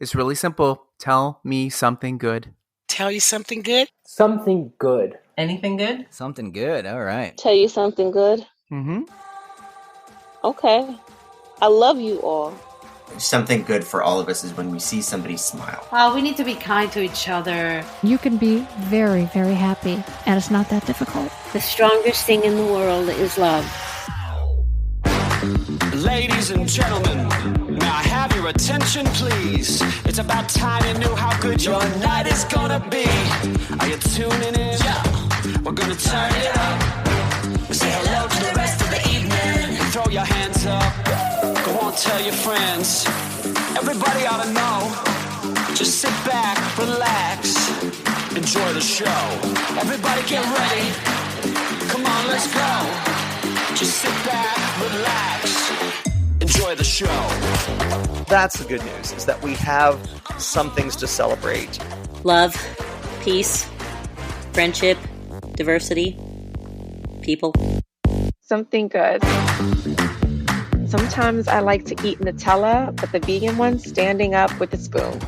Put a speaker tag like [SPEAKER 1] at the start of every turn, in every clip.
[SPEAKER 1] is really simple. Tell me something good.
[SPEAKER 2] Tell you something good?
[SPEAKER 3] Something good.
[SPEAKER 4] Anything good?
[SPEAKER 5] Something good. All right.
[SPEAKER 6] Tell you something good?
[SPEAKER 1] Mm-hmm.
[SPEAKER 6] Okay. I love you all.
[SPEAKER 7] Something good for all of us is when we see somebody smile.
[SPEAKER 8] Well, we need to be kind to each other.
[SPEAKER 9] You can be very, very happy, and it's not that difficult.
[SPEAKER 10] The strongest thing in the world is love.
[SPEAKER 11] Ladies and gentlemen, may I have your attention, please? It's about time you knew how good your night is gonna be. Are you tuning in? Yeah. We're gonna turn it up. Say hello to the rest of the evening. Throw your hands up. Go on, tell your friends. Everybody ought to know. Just sit back, relax, enjoy the show. Everybody get ready. Come on, let's go. Just sit back, relax, enjoy the show.
[SPEAKER 12] That's the good news, is that we have some things to celebrate.
[SPEAKER 10] Love, peace, friendship, diversity, people.
[SPEAKER 13] Something good. Sometimes I like to eat Nutella, but the vegan one standing up with a spoon.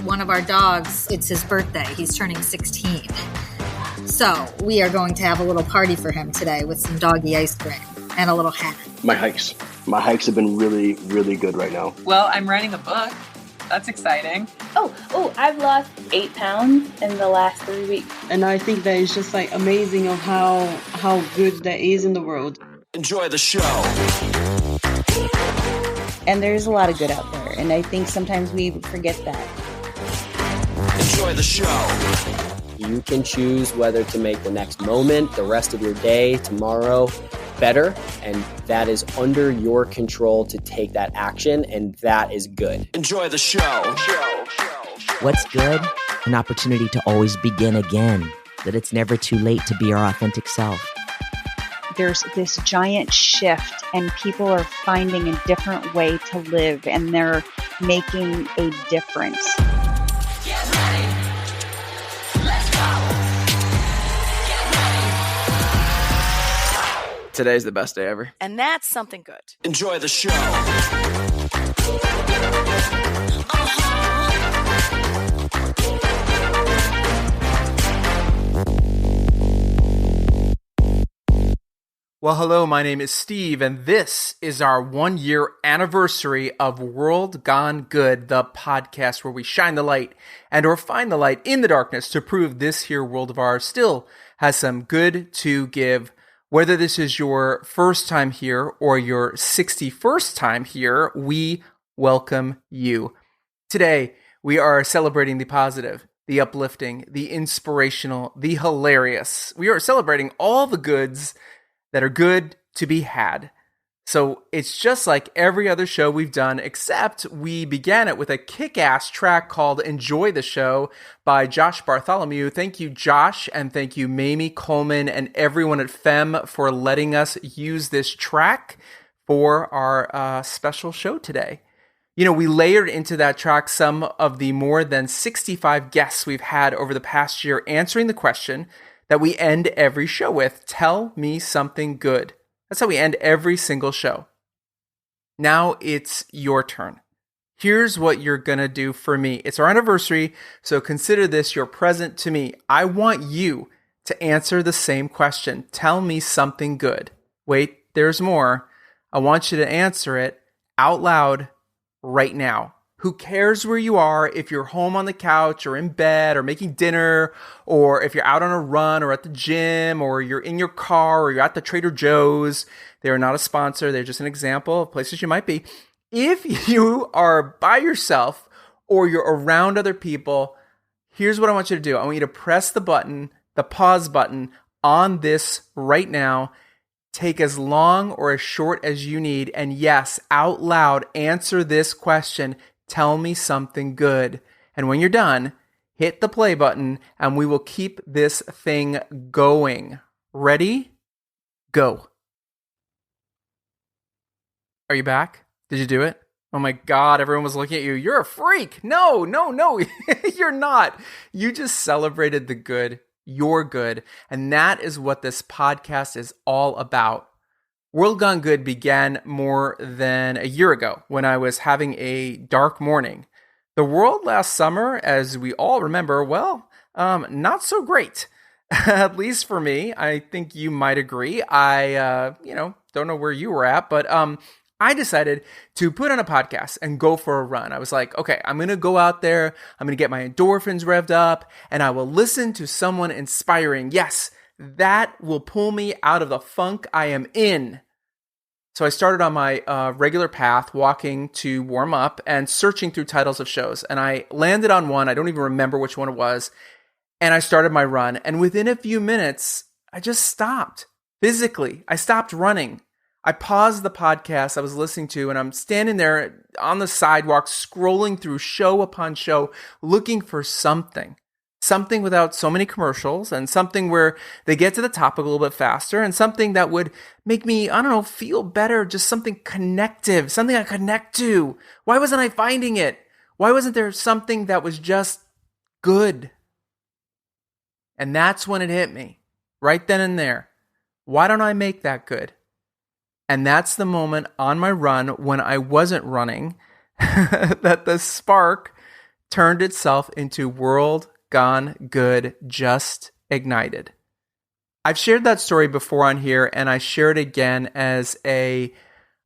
[SPEAKER 14] One of our dogs, it's his birthday. He's turning 16. So we are going to have a little party for him today with some doggy ice cream and a little hat.
[SPEAKER 15] My hikes. My hikes have been really, really good right now.
[SPEAKER 16] Well, I'm writing a book. That's exciting.
[SPEAKER 17] Oh, I've lost 8 pounds in the last 3 weeks.
[SPEAKER 18] And I think that it's just like amazing of how good that is in the world.
[SPEAKER 11] Enjoy the show.
[SPEAKER 19] And there's a lot of good out there. And I think sometimes we forget that.
[SPEAKER 11] Enjoy the show.
[SPEAKER 3] You can choose whether to make the next moment, the rest of your day, tomorrow better, and that is under your control to take that action, and that is good.
[SPEAKER 11] Enjoy the show.
[SPEAKER 4] What's good? An opportunity to always begin again, that it's never too late to be our authentic self.
[SPEAKER 20] There's this giant shift, and people are finding a different way to live, and they're making a difference.
[SPEAKER 1] Today's the best day ever.
[SPEAKER 2] And that's something good.
[SPEAKER 11] Enjoy the show.
[SPEAKER 1] Well, hello, my name is Steve, and this is our 1-year anniversary of World Gone Good, the podcast where we shine the light and or find the light in the darkness to prove this here world of ours still has some good to give. Whether this is your first time here or your 61st time here, we welcome you. Today, we are celebrating the positive, the uplifting, the inspirational, the hilarious. We are celebrating all the goods that are good to be had. So it's just like every other show we've done, except we began it with a kick-ass track called Enjoy the Show by Josh Bartholomew. Thank you, Josh, and thank you, Mamie Coleman, and everyone at FEM for letting us use this track for our special show today. You know, we layered into that track some of the more than 65 guests we've had over the past year answering the question that we end every show with, tell me something good. That's how we end every single show. Now it's your turn. Here's what you're going to do for me. It's our anniversary, so consider this your present to me. I want you to answer the same question. Tell me something good. Wait, there's more. I want you to answer it out loud right now. Who cares where you are, if you're home on the couch or in bed or making dinner, or if you're out on a run or at the gym or you're in your car or you're at the Trader Joe's. They are not a sponsor. They're just an example of places you might be. If you are by yourself or you're around other people, here's what I want you to do. I want you to press the button, the pause button on this right now. Take as long or as short as you need. And yes, out loud, answer this question. Tell me something good. And when you're done, hit the play button and we will keep this thing going. Ready? Go. Are you back? Did you do it? Oh my God, everyone was looking at you. You're a freak. No, you're not. You just celebrated the good. You're good. And that is what this podcast is all about. World Gone Good began more than a year ago when I was having a dark morning. The world last summer, as we all remember, not so great. At least for me. I think you might agree. I don't know where you were at, but I decided to put on a podcast and go for a run. I was like, okay, I'm going to go out there. I'm going to get my endorphins revved up and I will listen to someone inspiring. Yes, that will pull me out of the funk I am in. So I started on my regular path, walking to warm up and searching through titles of shows. And I landed on one. I don't even remember which one it was. And I started my run. And within a few minutes, I just stopped. Physically, I stopped running. I paused the podcast I was listening to, and I'm standing there on the sidewalk, scrolling through show upon show, looking for something without so many commercials, and something where they get to the topic a little bit faster, and something that would make me, feel better, just something connective, something I connect to. Why wasn't I finding it? Why wasn't there something that was just good? And that's when it hit me, right then and there. Why don't I make that good? And that's the moment on my run when I wasn't running that the spark turned itself into World Gone Good, just ignited. I've shared that story before on here, and I share it again as like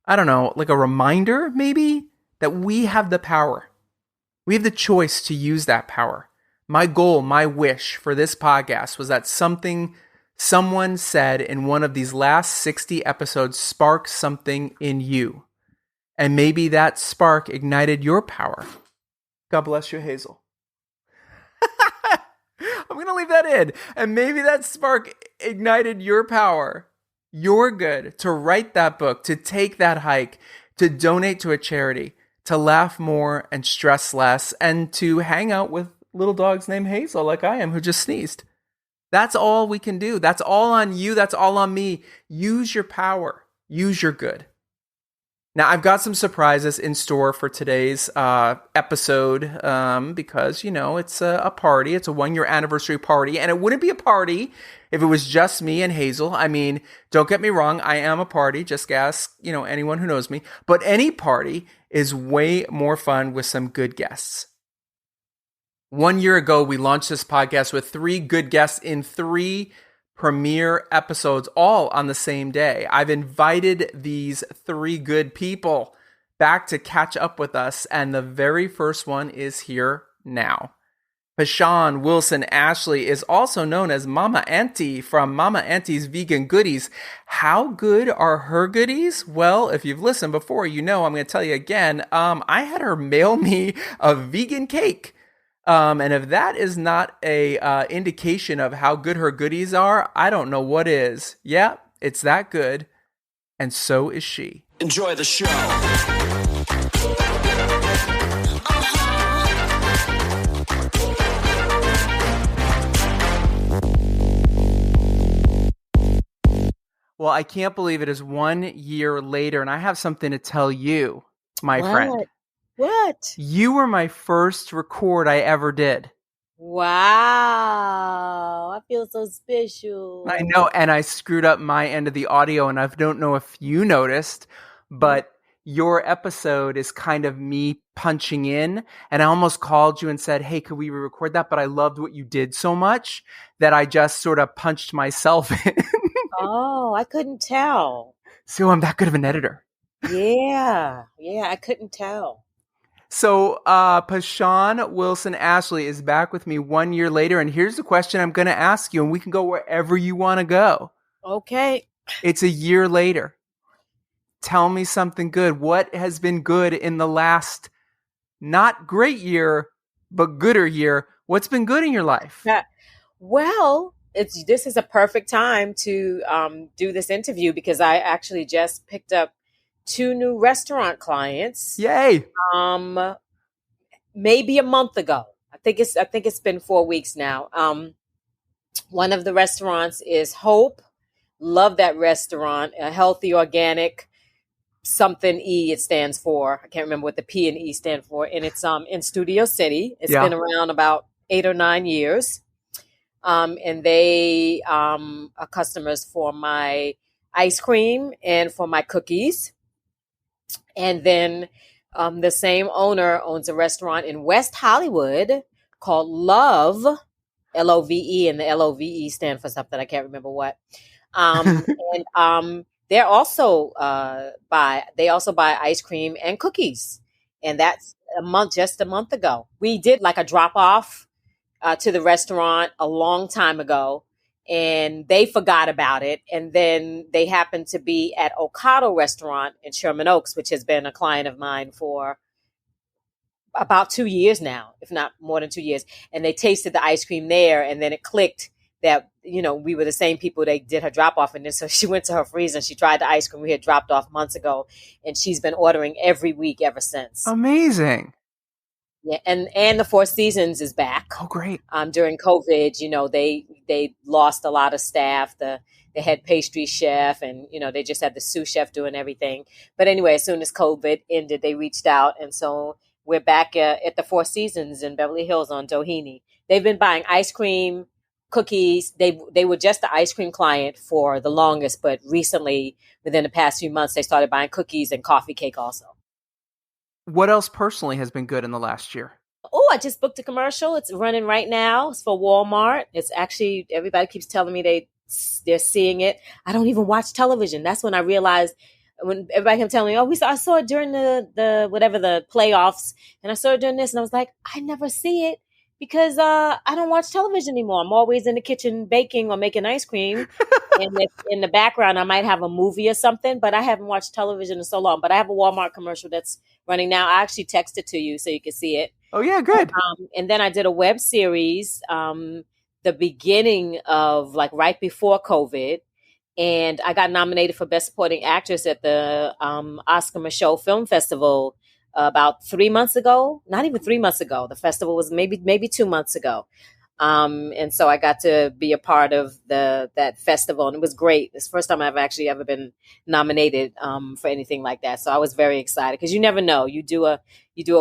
[SPEAKER 1] a reminder maybe that we have the power. We have the choice to use that power. My goal, my wish for this podcast was that someone said in one of these last 60 episodes spark something in you. And maybe that spark ignited your power. God bless you, Hazel. I'm going to leave that in. And maybe that spark ignited your power, your good, to write that book, to take that hike, to donate to a charity, to laugh more and stress less, and to hang out with little dogs named Hazel like I am, who just sneezed. That's all we can do. That's all on you. That's all on me. Use your power. Use your good. Now, I've got some surprises in store for today's episode because, it's a party. It's a 1-year anniversary party, and it wouldn't be a party if it was just me and Hazel. I mean, don't get me wrong. I am a party. Just ask, anyone who knows me. But any party is way more fun with some good guests. 1 year ago, we launched this podcast with 3 good guests in 3 premiere episodes, all on the same day. I've invited these 3 good people back to catch up with us, and the very first one is here now. PaSean Wilson-Ashley is also known as Mama Auntie from Mama Auntie's Vegan Goodies. How good are her goodies? Well, if you've listened before, I'm going to tell you again. I had her mail me a vegan cake. And if that is not a indication of how good her goodies are, I don't know what is. Yeah, it's that good. And so is she.
[SPEAKER 11] Enjoy the show.
[SPEAKER 1] Well, I can't believe it is 1 year later, and I have something to tell you, my friend.
[SPEAKER 2] What?
[SPEAKER 1] You were my first record I ever did.
[SPEAKER 2] Wow. I feel so special.
[SPEAKER 1] I know, and I screwed up my end of the audio, and I don't know if you noticed, but your episode is kind of me punching in, and I almost called you and said, hey, could we record that? But I loved what you did so much that I just sort of punched myself in.
[SPEAKER 2] Oh, I couldn't tell.
[SPEAKER 1] So I'm that good of an editor.
[SPEAKER 2] Yeah, I couldn't tell.
[SPEAKER 1] So PaSean Wilson-Ashley is back with me 1 year later, and here's the question I'm going to ask you, and we can go wherever you want to go.
[SPEAKER 2] Okay.
[SPEAKER 1] It's a year later. Tell me something good. What has been good in the last not great year, but gooder year? What's been good in your life?
[SPEAKER 2] Well, this is a perfect time to do this interview because I actually just picked up 2 new restaurant clients.
[SPEAKER 1] Yay!
[SPEAKER 2] Maybe a month ago. I think it's been 4 weeks now. One of the restaurants is Hope. Love that restaurant. A healthy, organic, something E it stands for. I can't remember what the P and E stand for. And it's in Studio City. It's been around about 8 or 9 years. And they are customers for my ice cream and for my cookies. And then the same owner owns a restaurant in West Hollywood called Love, Love, and the Love stand for something. I can't remember what. And they're also buy ice cream and cookies. And that's just a month ago. We did like a drop off to the restaurant a long time ago, and they forgot about it. And then they happened to be at Ocado Restaurant in Sherman Oaks, which has been a client of mine for about 2 years now, if not more than 2 years. And they tasted the ice cream there, and then it clicked that, we were the same people they did her drop off. And then so she went to her freezer and she tried the ice cream we had dropped off months ago, and she's been ordering every week ever since.
[SPEAKER 1] Amazing.
[SPEAKER 2] Yeah, and the Four Seasons is back.
[SPEAKER 1] Oh, great.
[SPEAKER 2] During COVID, they lost a lot of staff. The head pastry chef, and they just had the sous chef doing everything. But anyway, as soon as COVID ended, they reached out, and so we're back at the Four Seasons in Beverly Hills on Doheny. They've been buying ice cream, cookies. They were just the ice cream client for the longest, but recently, within the past few months, they started buying cookies and coffee cake also.
[SPEAKER 1] What else personally has been good in the last year?
[SPEAKER 2] Oh, I just booked a commercial. It's running right now. It's for Walmart. It's actually, everybody keeps telling me they're seeing it. I don't even watch television. That's when I realized, when everybody kept telling me, I saw it during the whatever the playoffs, and I saw it during this, and I was like, I never see it because I don't watch television anymore. I'm always in the kitchen baking or making ice cream. And if in the background, I might have a movie or something, but I haven't watched television in so long. But I have a Walmart commercial that's running now. I actually texted to you so you can see it.
[SPEAKER 1] Oh, yeah, good.
[SPEAKER 2] And then I did a web series, the beginning of right before COVID. And I got nominated for Best Supporting Actress at the Oscar Michaud Film Festival about 3 months ago. Not even 3 months ago. The festival was maybe 2 months ago. And so I got to be a part of that festival, and it was great. It's the first time I've actually ever been nominated for anything like that. So I was very excited because you never know. You do a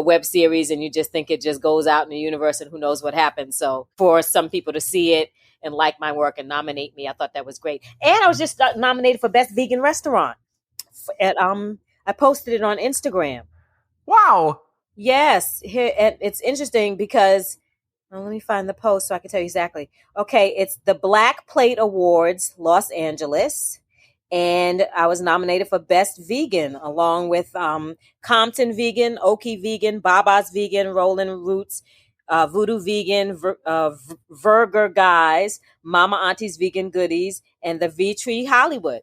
[SPEAKER 2] web series and you just think it just goes out in the universe and who knows what happens. So for some people to see it and like my work and nominate me, I thought that was great. And I was just nominated for Best Vegan Restaurant. I posted it on Instagram.
[SPEAKER 1] Wow.
[SPEAKER 2] Yes. And it's interesting because let me find the post so I can tell you exactly. Okay, it's the Black Plate Awards, Los Angeles. And I was nominated for Best Vegan, along with Compton Vegan, Oki Vegan, Baba's Vegan, Rollin' Roots, Voodoo Vegan, Virger Guys, Mama Auntie's Vegan Goodies, and the V-Tree Hollywood.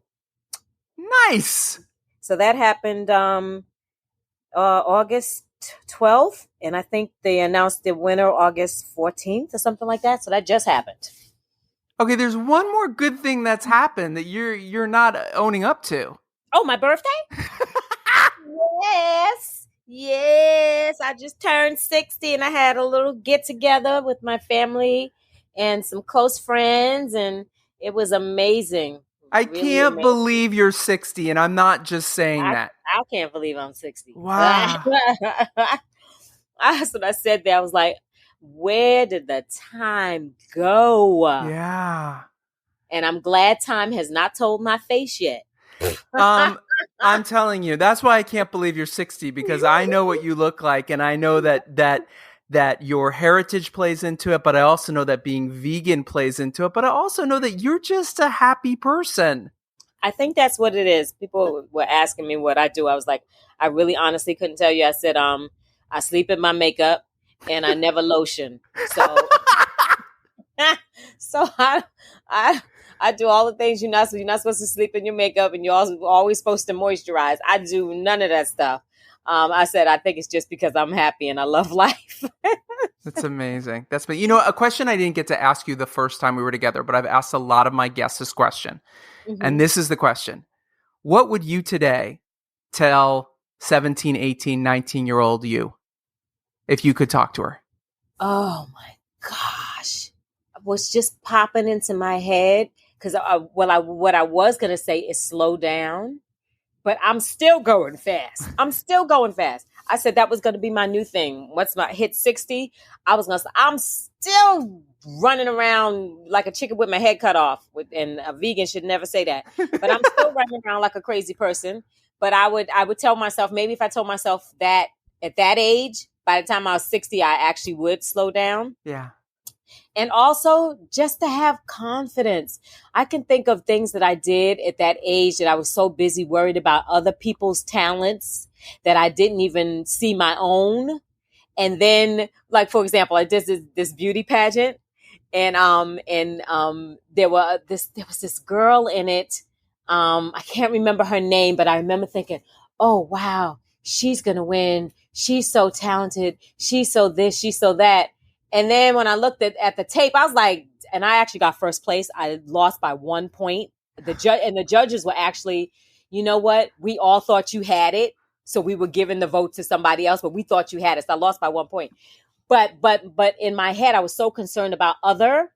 [SPEAKER 1] Nice.
[SPEAKER 2] So that happened August 12th, and I think they announced the winner August 14th or something like that. So that just happened.
[SPEAKER 1] Okay, there's one more good thing that's happened that you're not owning up to.
[SPEAKER 2] Oh, my birthday? Yes. I just turned 60, and I had a little get together with my family and some close friends, and it was amazing.
[SPEAKER 1] I can't believe you're 60, and I'm not just saying that.
[SPEAKER 2] I can't believe I'm 60.
[SPEAKER 1] Wow.
[SPEAKER 2] That's what I said there. I was like, where did the time go?
[SPEAKER 1] Yeah.
[SPEAKER 2] And I'm glad time has not told my face yet.
[SPEAKER 1] I'm telling you, that's why I can't believe you're 60, because I know what you look like, and I know that your heritage plays into it, but I also know that being vegan plays into it, but I also know that you're just a happy person.
[SPEAKER 2] I think that's what it is. People were asking me what I do. I was like, I really honestly couldn't tell you. I said, I sleep in my makeup and I never lotion. So, I do all the things you're not supposed to sleep in your makeup, and you're always supposed to moisturize. I do none of that stuff. I said, I think it's just because I'm happy and I love life.
[SPEAKER 1] That's amazing. A question I didn't get to ask you the first time we were together, but I've asked a lot of my guests this question. Mm-hmm. And this is the question. What would you today tell 17, 18, 19-year-old you if you could talk to her?
[SPEAKER 2] Oh my gosh. What's just popping into my head, because what I was going to say is slow down. But I'm still going fast. I said that was going to be my new thing. Once I hit 60, I'm still running around like a chicken with my head cut off. And a vegan should never say that. But I'm still running around like a crazy person. But I would tell myself, maybe if I told myself that at that age, by the time I was 60, I actually would slow down.
[SPEAKER 1] Yeah.
[SPEAKER 2] And also just to have confidence. I can think of things that I did at that age that I was so busy worried about other people's talents that I didn't even see my own. And then, like, for example, I did this beauty pageant and there was this girl in it. I can't remember her name, but I remember thinking, oh, wow, she's going to win. She's so talented. She's so this, she's so that. And then when I looked at the tape, I was like, and I actually got first place. I lost by 1 point. The judges were actually, you know what? We all thought you had it. So we were giving the vote to somebody else, but we thought you had it. So I lost by 1 point. But in my head, I was so concerned about other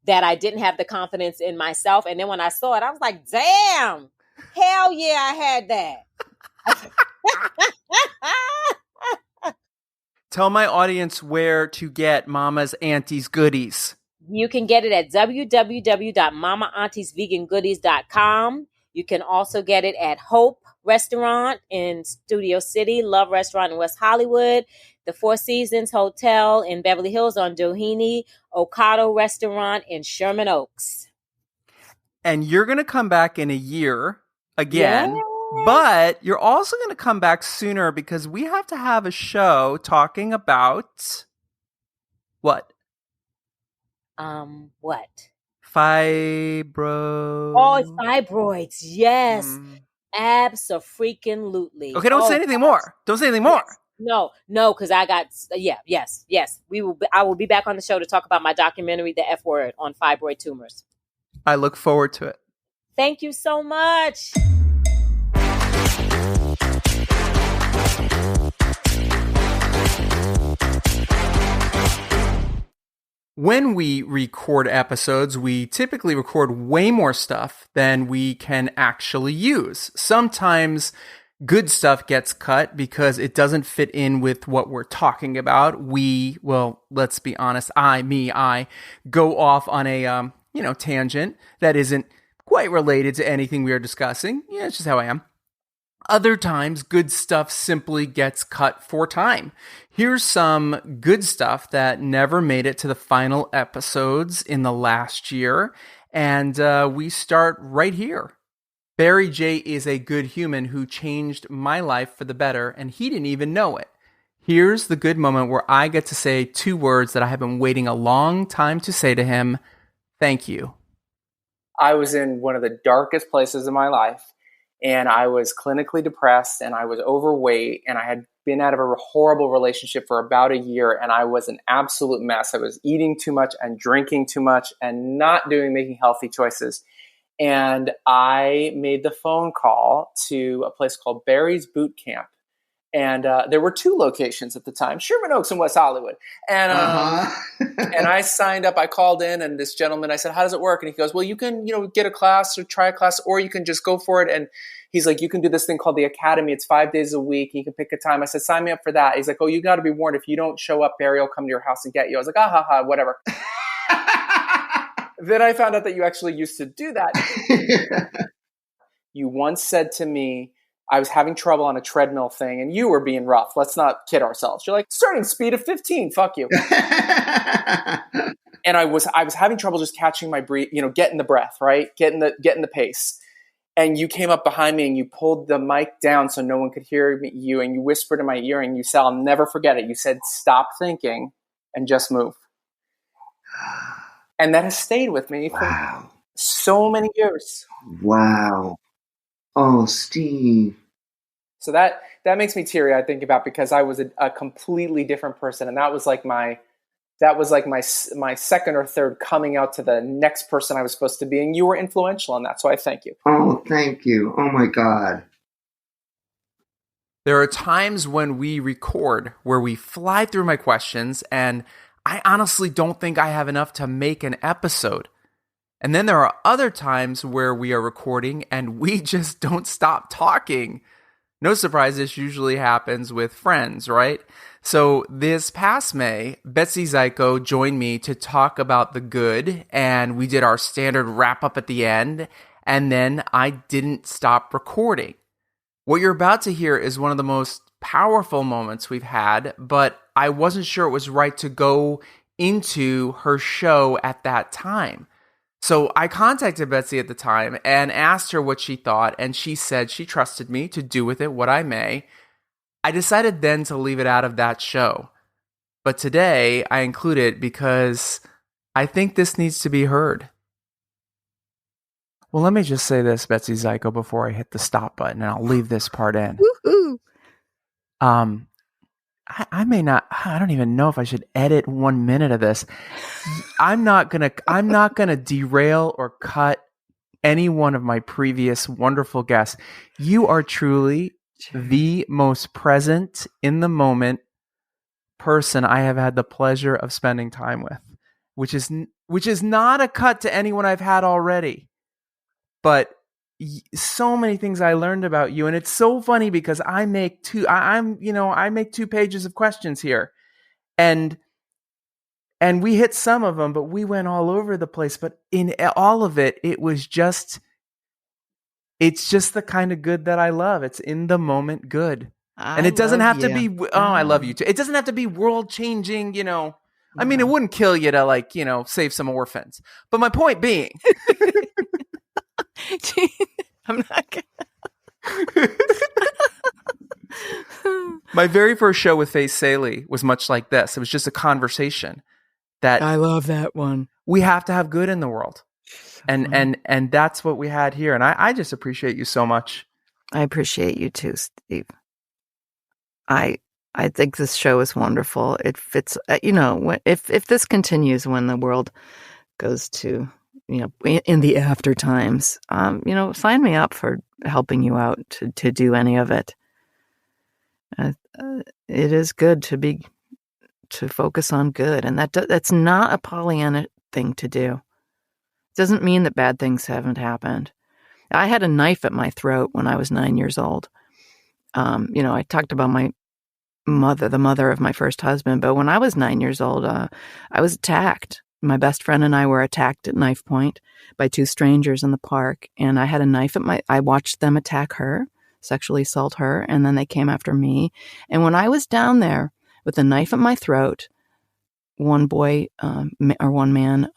[SPEAKER 2] that I didn't have the confidence in myself. And then when I saw it, I was like, damn, hell yeah, I had that.
[SPEAKER 1] Tell my audience where to get Mama's Auntie's goodies.
[SPEAKER 2] You can get it at www.mamaauntiesvegangoodies.com. You can also get it at Hope Restaurant in Studio City, Love Restaurant in West Hollywood, the Four Seasons Hotel in Beverly Hills on Doheny, Ocado Restaurant in Sherman Oaks.
[SPEAKER 1] And you're going to come back in a year again. Yeah. But you're also going to come back sooner because we have to have a show talking about what?
[SPEAKER 2] What?
[SPEAKER 1] Fibroids.
[SPEAKER 2] Oh, it's fibroids. Yes. Abso-freaking-lutely.
[SPEAKER 1] Okay, don't say anything more. Don't say anything more.
[SPEAKER 2] Yes. No, because I got, yes. I will be back on the show to talk about my documentary, The F Word, on fibroid tumors.
[SPEAKER 1] I look forward to it.
[SPEAKER 2] Thank you so much.
[SPEAKER 1] When we record episodes, we typically record way more stuff than we can actually use. Sometimes good stuff gets cut because it doesn't fit in with what we're talking about. Let's be honest, I go off on a, tangent that isn't quite related to anything we are discussing. Yeah, it's just how I am. Other times, good stuff simply gets cut for time. Here's some good stuff that never made it to the final episodes in the last year, and we start right here. Barry J is a good human who changed my life for the better, and he didn't even know it. Here's the good moment where I get to say 2 words that I have been waiting a long time to say to him. Thank you.
[SPEAKER 5] I was in one of the darkest places in my life. And I was clinically depressed and I was overweight and I had been out of a horrible relationship for about a year and I was an absolute mess. I was eating too much and drinking too much and not making healthy choices. And I made the phone call to a place called Barry's Boot Camp. And there were 2 locations at the time, Sherman Oaks and West Hollywood. And and I signed up. I called in, and this gentleman, I said, "How does it work?" And he goes, "Well, you can, get a class or try a class, or you can just go for it." And he's like, "You can do this thing called the Academy. It's 5 days a week. You can pick a time." I said, "Sign me up for that." He's like, "Oh, you got to be warned. If you don't show up, Barry will come to your house and get you." I was like, whatever. Then I found out that you actually used to do that. You once said to me, I was having trouble on a treadmill thing, and you were being rough. Let's not kid ourselves. You're like, starting speed of 15. Fuck you. And I was having trouble just catching my breath, getting the breath, right? Getting the pace. And you came up behind me and you pulled the mic down so no one could hear you, and you whispered in my ear and you said, I'll never forget it. You said, "Stop thinking and just move." And that has stayed with me for so many years.
[SPEAKER 21] Wow. Oh, Steve.
[SPEAKER 5] So that makes me teary, I think about, because I was a completely different person. And that was like my second or third coming out to the next person I was supposed to be. And you were influential in that. So I thank you.
[SPEAKER 21] Oh, thank you. Oh my God.
[SPEAKER 1] There are times when we record where we fly through my questions and I honestly don't think I have enough to make an episode. And then there are other times where we are recording and we just don't stop talking. No surprise, this usually happens with friends, right? So this past May, Betsy Zyko joined me to talk about the good, and we did our standard wrap-up at the end, and then I didn't stop recording. What you're about to hear is one of the most powerful moments we've had, but I wasn't sure it was right to go into her show at that time. So I contacted Betsy at the time and asked her what she thought, and she said she trusted me to do with it what I may. I decided then to leave it out of that show. But today I include it because I think this needs to be heard. Well, let me just say this, Betsy Zyko, before I hit the stop button, and I'll leave this part in.
[SPEAKER 9] Woohoo!
[SPEAKER 1] I may not. I don't even know if I should edit 1 minute of this. I'm not gonna derail or cut any one of my previous wonderful guests. You are truly the most present in the moment person I have had the pleasure of spending time with, which is not a cut to anyone I've had already, but so many things I learned about you. And it's so funny because I make two pages of questions here, and we hit some of them, but we went all over the place. But in all of it, it's just the kind of good that I love. It's in the moment good. And it doesn't have to be, I love you too. It doesn't have to be world changing, I mean, it wouldn't kill you to save some orphans. But my point being,
[SPEAKER 9] I'm not gonna.
[SPEAKER 1] My very first show with Faith Salie was much like this. It was just a conversation that
[SPEAKER 9] I love that one.
[SPEAKER 1] We have to have good in the world. And that's what we had here. And I just appreciate you so much.
[SPEAKER 6] I appreciate you too, Steve. I think this show is wonderful. It fits, if this continues when the world goes to, in the after times, sign me up for helping you out to do any of it. It is good to focus on good, and that's not a Pollyanna thing to do. It doesn't mean that bad things haven't happened. I had a knife at my throat when I was 9 years old. I talked about my mother, the mother of my first husband, but when I was 9 years old, I was attacked. My best friend and I were attacked at knife point by two strangers in the park, and I had a knife I watched them attack her, sexually assault her, and then they came after me. And when I was down there with a knife at my throat, one boy or one man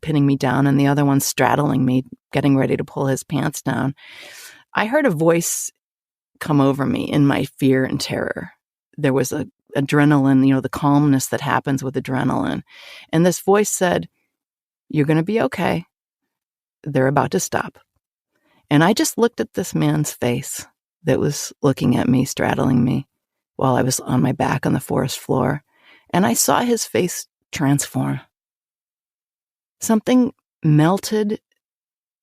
[SPEAKER 6] pinning me down, and the other one straddling me, getting ready to pull his pants down, I heard a voice come over me in my fear and terror. There was a adrenaline, the calmness that happens with adrenaline. And this voice said, "You're going to be okay. They're about to stop." And I just looked at this man's face that was looking at me, straddling me while I was on my back on the forest floor. And I saw his face transform. Something melted,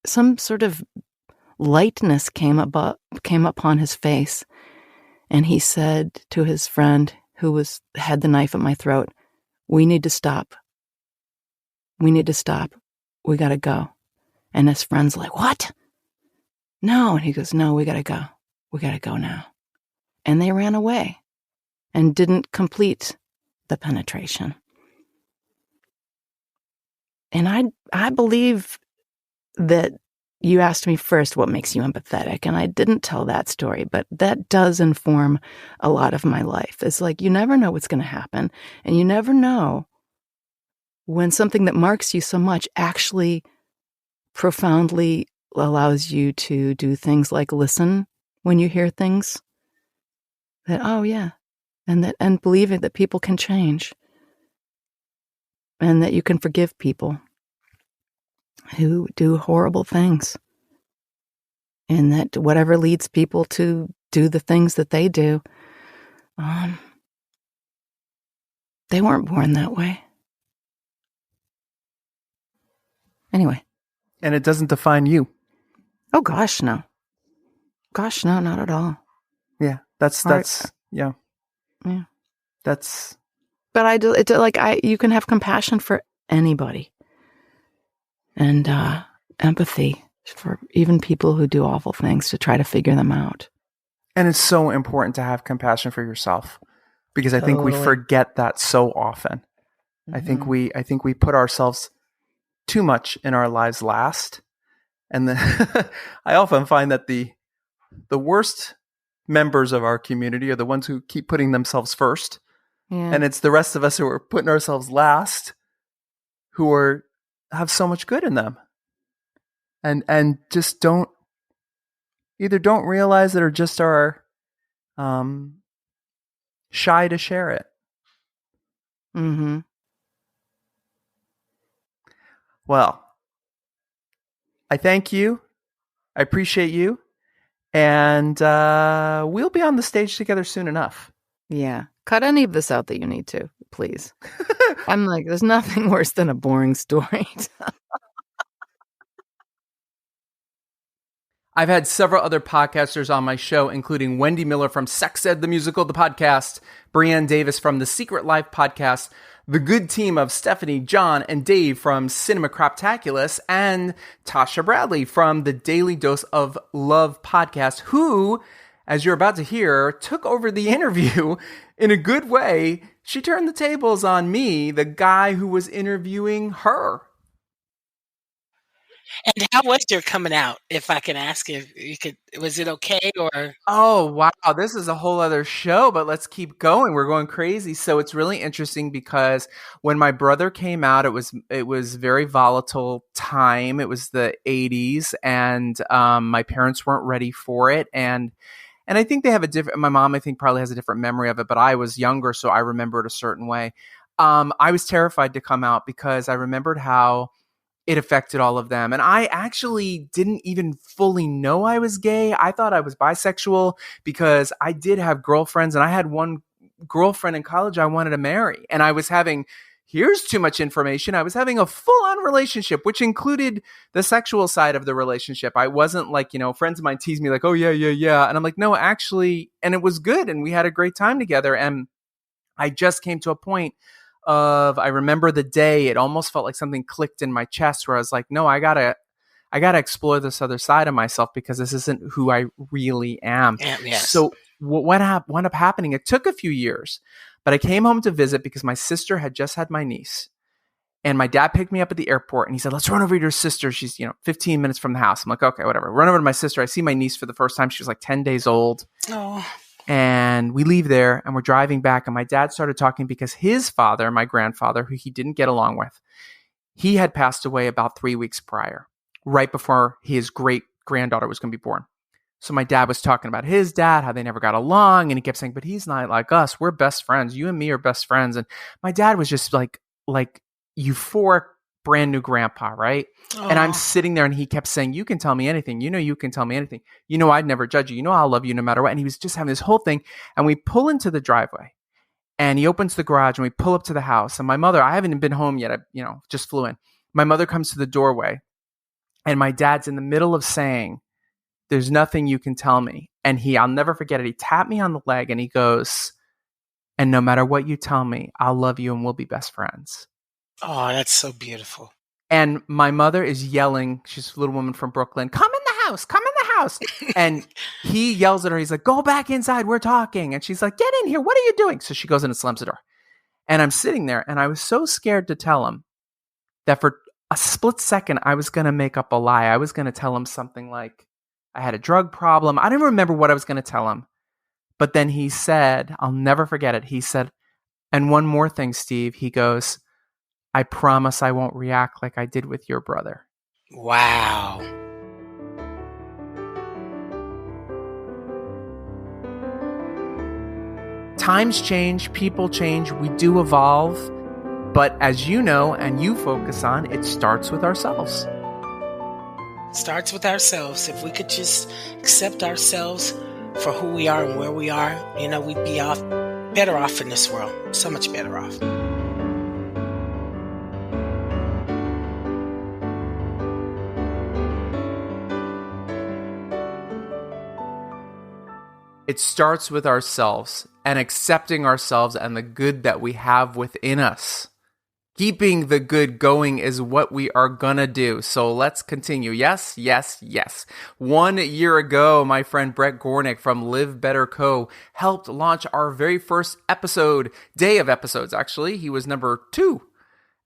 [SPEAKER 6] some sort of lightness came upon his face. And he said to his friend who had the knife at my throat, "We need to stop. We need to stop. We got to go." And his friend's like, "What? No." And he goes, "No, we got to go. We got to go now." And they ran away and didn't complete the penetration. And I believe that you asked me first what makes you empathetic, and I didn't tell that story, but that does inform a lot of my life. It's like you never know what's going to happen, and you never know when something that marks you so much actually profoundly allows you to do things like listen when you hear things that, oh yeah, and believing that people can change and that you can forgive people who do horrible things, and that whatever leads people to do the things that they do, they weren't born that way. Anyway.
[SPEAKER 1] And it doesn't define you.
[SPEAKER 6] Oh gosh, no. Gosh, no, not at all.
[SPEAKER 1] Yeah, that's yeah.
[SPEAKER 6] Yeah.
[SPEAKER 1] That's.
[SPEAKER 6] But you can have compassion for anybody. And empathy for even people who do awful things to try to figure them out.
[SPEAKER 1] And it's so important to have compassion for yourself, because I think we forget that so often. I think we put ourselves too much in our lives last. And then I often find that the worst members of our community are the ones who keep putting themselves first.
[SPEAKER 6] Yeah.
[SPEAKER 1] And it's the rest of us who are putting ourselves last who have so much good in them. And just don't realize it, or just are shy to share it.
[SPEAKER 6] Mm-hmm.
[SPEAKER 1] Well, I thank you. I appreciate you. And we'll be on the stage together soon enough.
[SPEAKER 6] Yeah. Cut any of this out that you need to, please. I'm like, there's nothing worse than a boring story.
[SPEAKER 1] I've had several other podcasters on my show, including Wendy Miller from Sex Ed the Musical, the podcast, Brianne Davis from the Secret Life podcast, the good team of Stephanie, John, and Dave from Cinema Craptaculous, and Tasha Bradley from the Daily Dose of Love podcast, who, as you're about to hear, took over the interview in a good way. She turned the tables on me, the guy who was interviewing her.
[SPEAKER 7] And how was your coming out? If I can ask, if you could, was it okay or?
[SPEAKER 1] Oh, wow. This is a whole other show, but let's keep going. We're going crazy. So it's really interesting because when my brother came out, it was very volatile time. It was the 80s, and my parents weren't ready for it. And I think they have my mom, I think, probably has a different memory of it, but I was younger, so I remember it a certain way. I was terrified to come out because I remembered how it affected all of them. And I actually didn't even fully know I was gay. I thought I was bisexual because I did have girlfriends, and I had one girlfriend in college I wanted to marry. And I was having, here's too much information, I was having a full-on relationship, which included the sexual side of the relationship. I wasn't like, friends of mine tease me like, oh, yeah. And I'm like, no, actually, and it was good. And we had a great time together. And I just came to a point I remember the day, it almost felt like something clicked in my chest where I was like, no, I gotta explore this other side of myself, because this isn't who I really am.
[SPEAKER 7] Yes.
[SPEAKER 1] So what ended up happening, it took a few years, but I came home to visit because my sister had just had my niece, and my dad picked me up at the airport, and he said, let's run over to your sister. She's, 15 minutes from the house. I'm like, okay, whatever. Run over to my sister. I see my niece for the first time. She was like 10 days old.
[SPEAKER 7] Oh.
[SPEAKER 1] And we leave there, and we're driving back, and my dad started talking because his father, my grandfather, who he didn't get along with, he had passed away about 3 weeks prior, right before his great granddaughter was going to be born. So my dad was talking about his dad, how they never got along, and he kept saying, but he's not like us. We're best friends. You and me are best friends. And my dad was just like euphoric, brand new grandpa, right? Oh. And I'm sitting there, and he kept saying, you can tell me anything. You can tell me anything. I'd never judge you. I'll love you no matter what. And he was just having this whole thing. And we pull into the driveway, and he opens the garage, and we pull up to the house. And my mother, I haven't been home yet. I, just flew in. My mother comes to the doorway, and my dad's in the middle of saying, there's nothing you can tell me. And I'll never forget it. He tapped me on the leg, and he goes, and no matter what you tell me, I'll love you, and we'll be best friends.
[SPEAKER 7] Oh, that's so beautiful.
[SPEAKER 1] And my mother is yelling, she's a little woman from Brooklyn, come in the house. And he yells at her. He's like, go back inside. We're talking. And she's like, get in here. What are you doing? So she goes in and slams the door. And I'm sitting there, and I was so scared to tell him that for a split second, I was going to make up a lie. I was going to tell him something like I had a drug problem. I didn't remember what I was going to tell him. But then he said, I'll never forget it. He said, and one more thing, Steve, he goes, I promise I won't react like I did with your brother.
[SPEAKER 7] Wow.
[SPEAKER 1] Times change, people change, we do evolve. But as you know, and you focus on, it starts with ourselves.
[SPEAKER 7] Starts with ourselves. If we could just accept ourselves for who we are and where we are, we'd be better off in this world. So much better off.
[SPEAKER 1] It starts with ourselves and accepting ourselves and the good that we have within us. Keeping the good going is what we are gonna do. So let's continue. Yes, yes, yes. 1 year ago, my friend Bret Gornik from Live Better Co. helped launch our very first day of episodes, actually. He was number 2.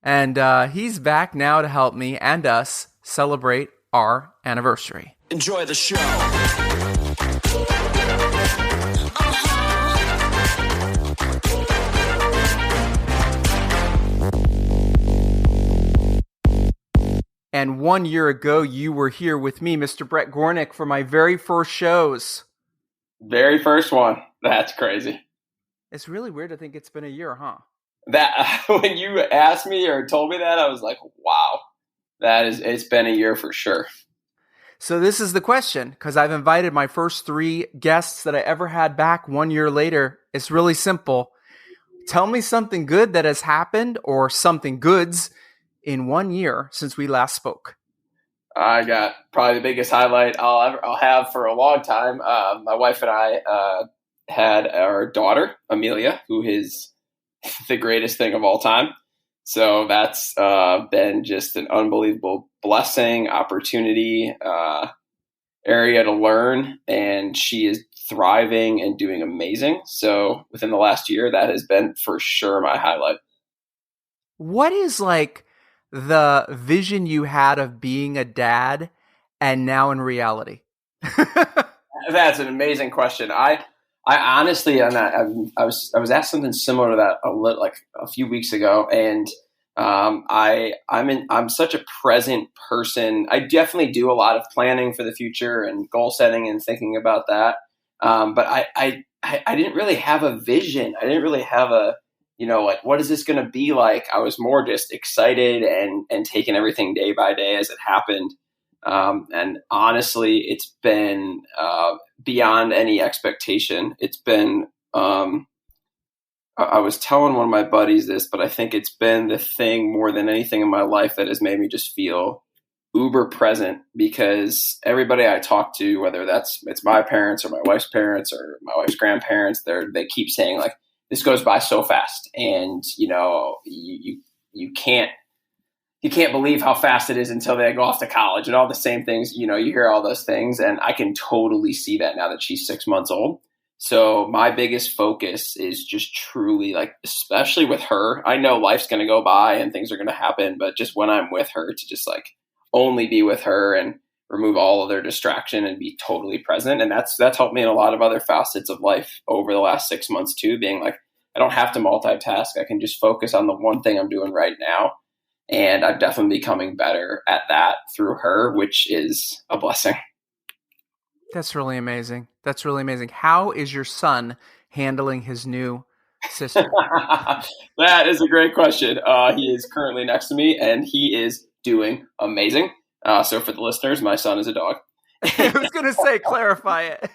[SPEAKER 1] And he's back now to help me and us celebrate our anniversary.
[SPEAKER 11] Enjoy the show.
[SPEAKER 1] And 1 year ago, you were here with me, Mr. Bret Gornik, for my very first shows.
[SPEAKER 8] Very first one. That's crazy.
[SPEAKER 1] It's really weird to think it's been a year, huh?
[SPEAKER 8] That when you asked me or told me that, I was like, wow, it's been a year for sure.
[SPEAKER 1] So this is the question, because I've invited my first 3 guests that I ever had back 1 year later. It's really simple. Tell me something good that has happened or something goods in 1 year since we last spoke.
[SPEAKER 8] I got probably the biggest highlight I'll have for a long time. My wife and I had our daughter, Amelia, who is the greatest thing of all time. So that's been just an unbelievable blessing, opportunity, area to learn. And she is thriving and doing amazing. So within the last year, that has been for sure my highlight.
[SPEAKER 1] What is like the vision you had of being a dad and now in reality?
[SPEAKER 8] That's an amazing question. I honestly, and I was asked something similar to that a few weeks ago, and I'm such a present person. I definitely do a lot of planning for the future and goal setting and thinking about that. But I didn't really have a vision. I didn't really have what is this going to be like? I was more just excited and taking everything day by day as it happened. And honestly, it's been beyond any expectation. It's been, I was telling one of my buddies this, but I think it's been the thing more than anything in my life that has made me just feel uber present, because everybody I talk to, whether it's my parents or my wife's parents or my wife's grandparents, they keep saying like, this goes by so fast, and you can't believe how fast it is until they go off to college and all the same things. You hear all those things, and I can totally see that now that she's 6 months old. So my biggest focus is just truly especially with her. I know life's going to go by and things are going to happen, but just when I'm with her, to just only be with her and remove all of their distraction and be totally present. And that's helped me in a lot of other facets of life over the last 6 months too, being I don't have to multitask. I can just focus on the one thing I'm doing right now. And I've definitely becoming better at that through her, which is a blessing.
[SPEAKER 1] That's really amazing. How is your son handling his new sister?
[SPEAKER 8] That is a great question. He is currently next to me and he is doing amazing. So for the listeners, my son is a dog.
[SPEAKER 1] I was going to say, clarify it.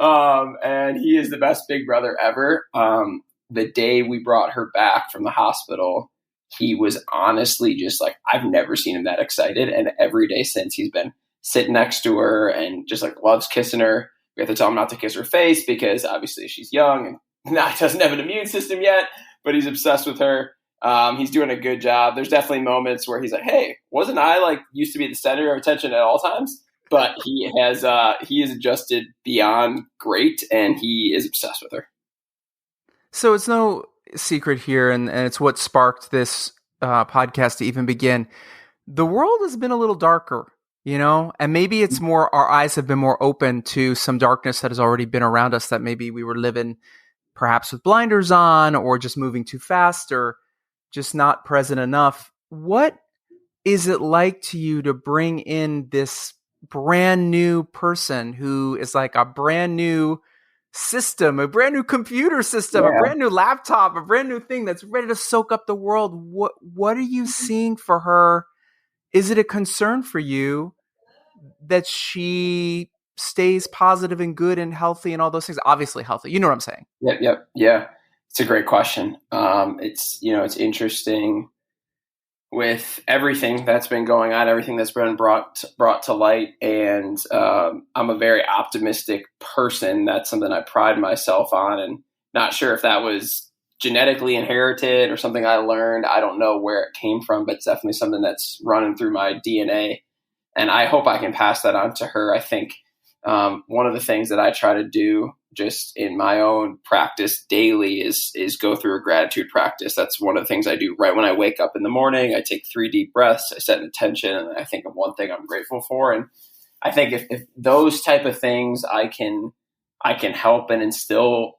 [SPEAKER 8] And he is the best big brother ever. The day we brought her back from the hospital, he was honestly just I've never seen him that excited. And every day since, he's been sitting next to her and just loves kissing her. We have to tell him not to kiss her face because obviously she's young and doesn't have an immune system yet, but he's obsessed with her. He's doing a good job. There's definitely moments where he's like, hey, wasn't I used to be the center of attention at all times? But he has adjusted beyond great, and he is obsessed with her.
[SPEAKER 1] So it's no secret here, and it's what sparked this podcast to even begin. The world has been a little darker, and maybe it's more, our eyes have been more open to some darkness that has already been around us that maybe we were living perhaps with blinders on, or just moving too fast, or just not present enough. What is it like to you to bring in this brand new person who is a brand new system, a brand new computer system, a brand new laptop, a brand new thing that's ready to soak up the world? What are you seeing for her? Is it a concern for you that she stays positive and good and healthy and all those things? Obviously healthy. You know what I'm saying?
[SPEAKER 8] Yep. Yeah. It's a great question. It's interesting with everything that's been going on, everything that's been brought to light. And I'm a very optimistic person. That's something I pride myself on, and not sure if that was genetically inherited or something I learned. I don't know where it came from, but it's definitely something that's running through my DNA. And I hope I can pass that on to her. I think one of the things that I try to do just in my own practice daily is go through a gratitude practice. That's one of the things I do right when I wake up in the morning. I take 3 deep breaths, I set an intention, and I think of one thing I'm grateful for. And I think if those type of things I can help and instill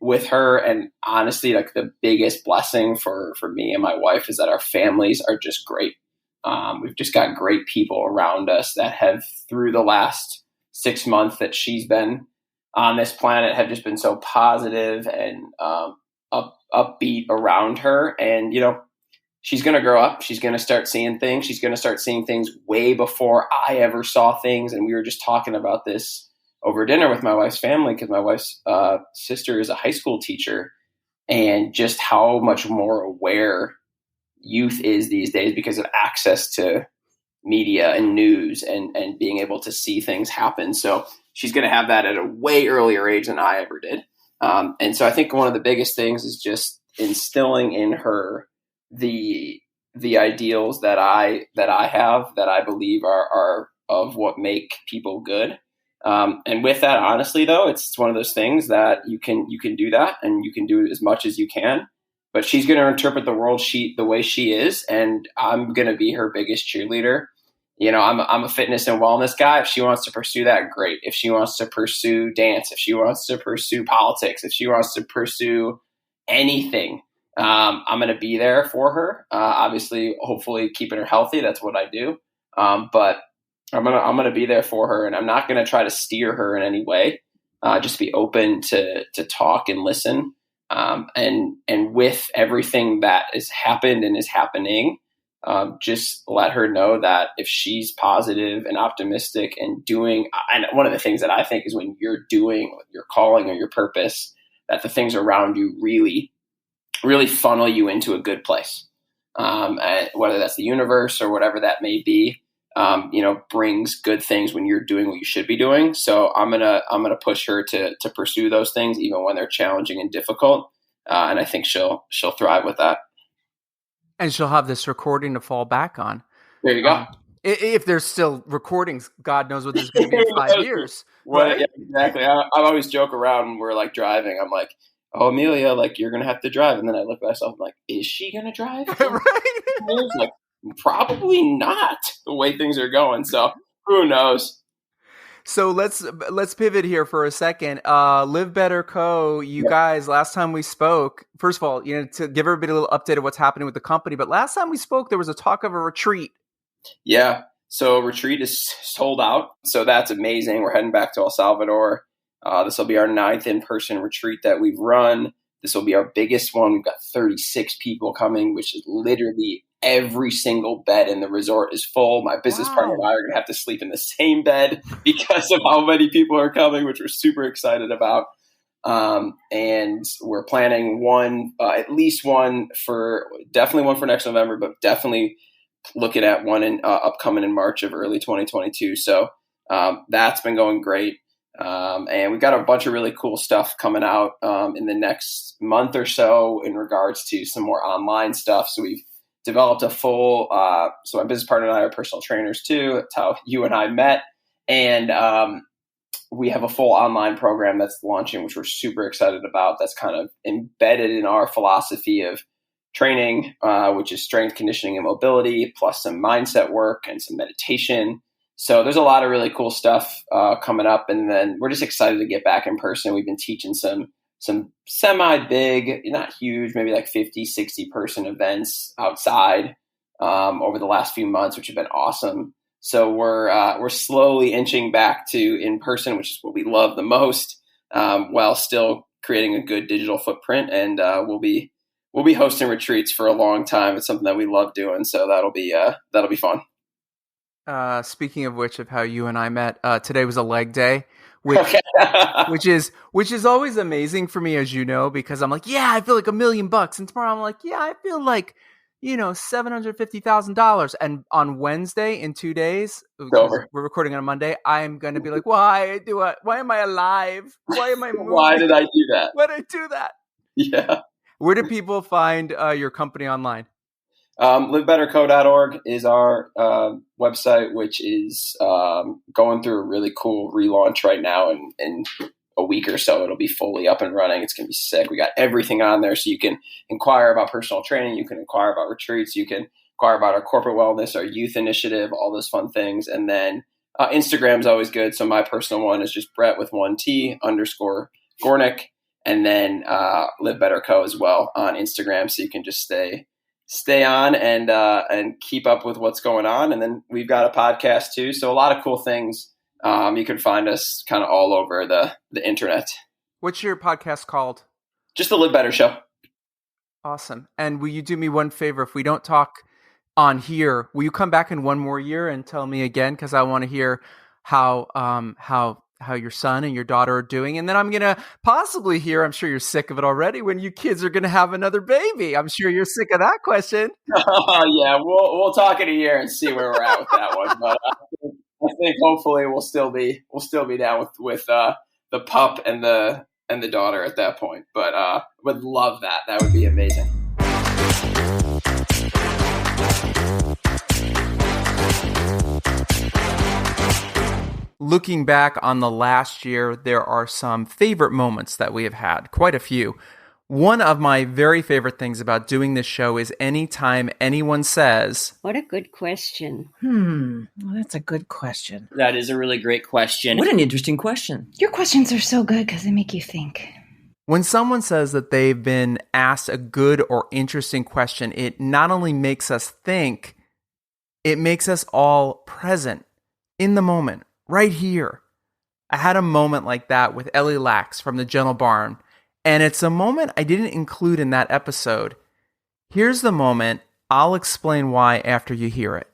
[SPEAKER 8] with her. And honestly, like the biggest blessing for me and my wife is that our families are just great. We've just got great people around us that have, through the last 6 months that she's been on this planet, have just been so positive and upbeat around her. And, you know, she's going to grow up. She's going to start seeing things. She's going to start seeing things way before I ever saw things. And we were just talking about this over dinner with my wife's family, because my wife's sister is a high school teacher, and just how much more aware youth is these days because of access to media and news and being able to see things happen. So she's going to have that at a way earlier age than I ever did. And so I think one of the biggest things is just instilling in her the ideals that I have, that I believe are of what make people good. And with that, honestly, though, it's one of those things that you can do that, and you can do as much as you can, but she's going to interpret the world the way she is. And I'm going to be her biggest cheerleader. You know, I'm a fitness and wellness guy. If she wants to pursue that, great. If she wants to pursue dance, if she wants to pursue politics, if she wants to pursue anything, I'm going to be there for her. Obviously, hopefully keeping her healthy. That's what I do. But I'm gonna be there for her, and I'm not gonna try to steer her in any way. Just be open to talk and listen. And with everything that has happened and is happening, just let her know that if she's positive and optimistic and doing, and one of the things that I think is when you're doing your calling or your purpose, that the things around you really, really funnel you into a good place. And whether that's the universe or whatever that may be. Brings good things when you're doing what you should be doing. So I'm gonna push her to pursue those things, even when they're challenging and difficult. And I think she'll thrive with that.
[SPEAKER 1] And she'll have this recording to fall back on.
[SPEAKER 8] There you go.
[SPEAKER 1] If there's still recordings, God knows what there's going to be in 5 years.
[SPEAKER 8] Well,
[SPEAKER 1] right?
[SPEAKER 8] Yeah, exactly. I always joke around when we're like driving. I'm like, "Oh, Amelia, like you're gonna have to drive," and then I look at myself, I'm like, "Is she gonna drive?" Right? Like, probably not, the way things are going. So who knows?
[SPEAKER 1] So let's pivot here for a second. Live Better Co. You guys, last time we spoke, first of all, to give everybody a little update of what's happening with the company. But last time we spoke, there was a talk of a retreat.
[SPEAKER 8] Yeah. So retreat is sold out. So that's amazing. We're heading back to El Salvador. This will be our 9th in-person retreat that we've run. This will be our biggest one. We've got 36 people coming, which is literally every single bed in the resort is full. My business partner and I are going to have to sleep in the same bed because of how many people are coming, which we're super excited about. And we're planning at least one for next November, but definitely looking at one upcoming in March of early 2022. So that's been going great. And we've got a bunch of really cool stuff coming out in the next month or so in regards to some more online stuff. So we've developed a full, so my business partner and I are personal trainers too. That's how you and I met. And we have a full online program that's launching, which we're super excited about. That's kind of embedded in our philosophy of training, which is strength, conditioning, and mobility, plus some mindset work and some meditation. So there's a lot of really cool stuff coming up. And then we're just excited to get back in person. We've been teaching some semi-big, not huge, maybe like 50, 60 person events outside over the last few months, which have been awesome. So we're slowly inching back to in person, which is what we love the most, while still creating a good digital footprint. And we'll be hosting retreats for a long time. It's something that we love doing. So that'll be fun.
[SPEAKER 1] Speaking of which, of how you and I met, today was a leg day. Which is always amazing for me, as you know, because I'm like, yeah, I feel like $1 million, and tomorrow I'm like, yeah, I feel like, $750,000. And on Wednesday, in 2 days, we're recording on a Monday, I'm going to be like, why am I alive? Why am I moving?
[SPEAKER 8] Why did I do that?
[SPEAKER 1] Why did I do that?
[SPEAKER 8] Yeah.
[SPEAKER 1] Where do people find your company online?
[SPEAKER 8] LiveBetterCo.org is our website, which is going through a really cool relaunch right now. In a week or so, it'll be fully up and running. It's going to be sick. We got everything on there, so you can inquire about personal training. You can inquire about retreats. You can inquire about our corporate wellness, our youth initiative, all those fun things. And then Instagram's always good. So my personal one is just Bret with 1T _ Gornik. And then Live Better Co as well on Instagram. So you can just stay on and keep up with what's going on. And then we've got a podcast too. So a lot of cool things. You can find us kind of all over the internet.
[SPEAKER 1] What's your podcast called?
[SPEAKER 8] Just the Live Better Show.
[SPEAKER 1] Awesome. And will you do me one favor? If we don't talk on here, will you come back in one more year and tell me again? Because I want to hear how your son and your daughter are doing. And then I'm going to possibly hear, I'm sure you're sick of it already, when you kids are going to have another baby. I'm sure you're sick of that question.
[SPEAKER 8] Yeah, we'll talk in a year and see where we're at with that one. But I think hopefully we'll still be down with the pup and the daughter at that point. But would love that. That would be amazing.
[SPEAKER 1] Looking back on the last year, there are some favorite moments that we have had, quite a few. One of my very favorite things about doing this show is anytime anyone says,
[SPEAKER 10] "What a good question."
[SPEAKER 6] Well, that's a good question.
[SPEAKER 4] That is a really great question.
[SPEAKER 12] What an interesting question.
[SPEAKER 9] Your questions are so good because they make you think.
[SPEAKER 1] When someone says that they've been asked a good or interesting question, it not only makes us think, it makes us all present in the moment. Right here. I had a moment like that with Ellie Lax from the Gentle Barn, and it's a moment I didn't include in that episode. Here's the moment. I'll explain why after you hear it.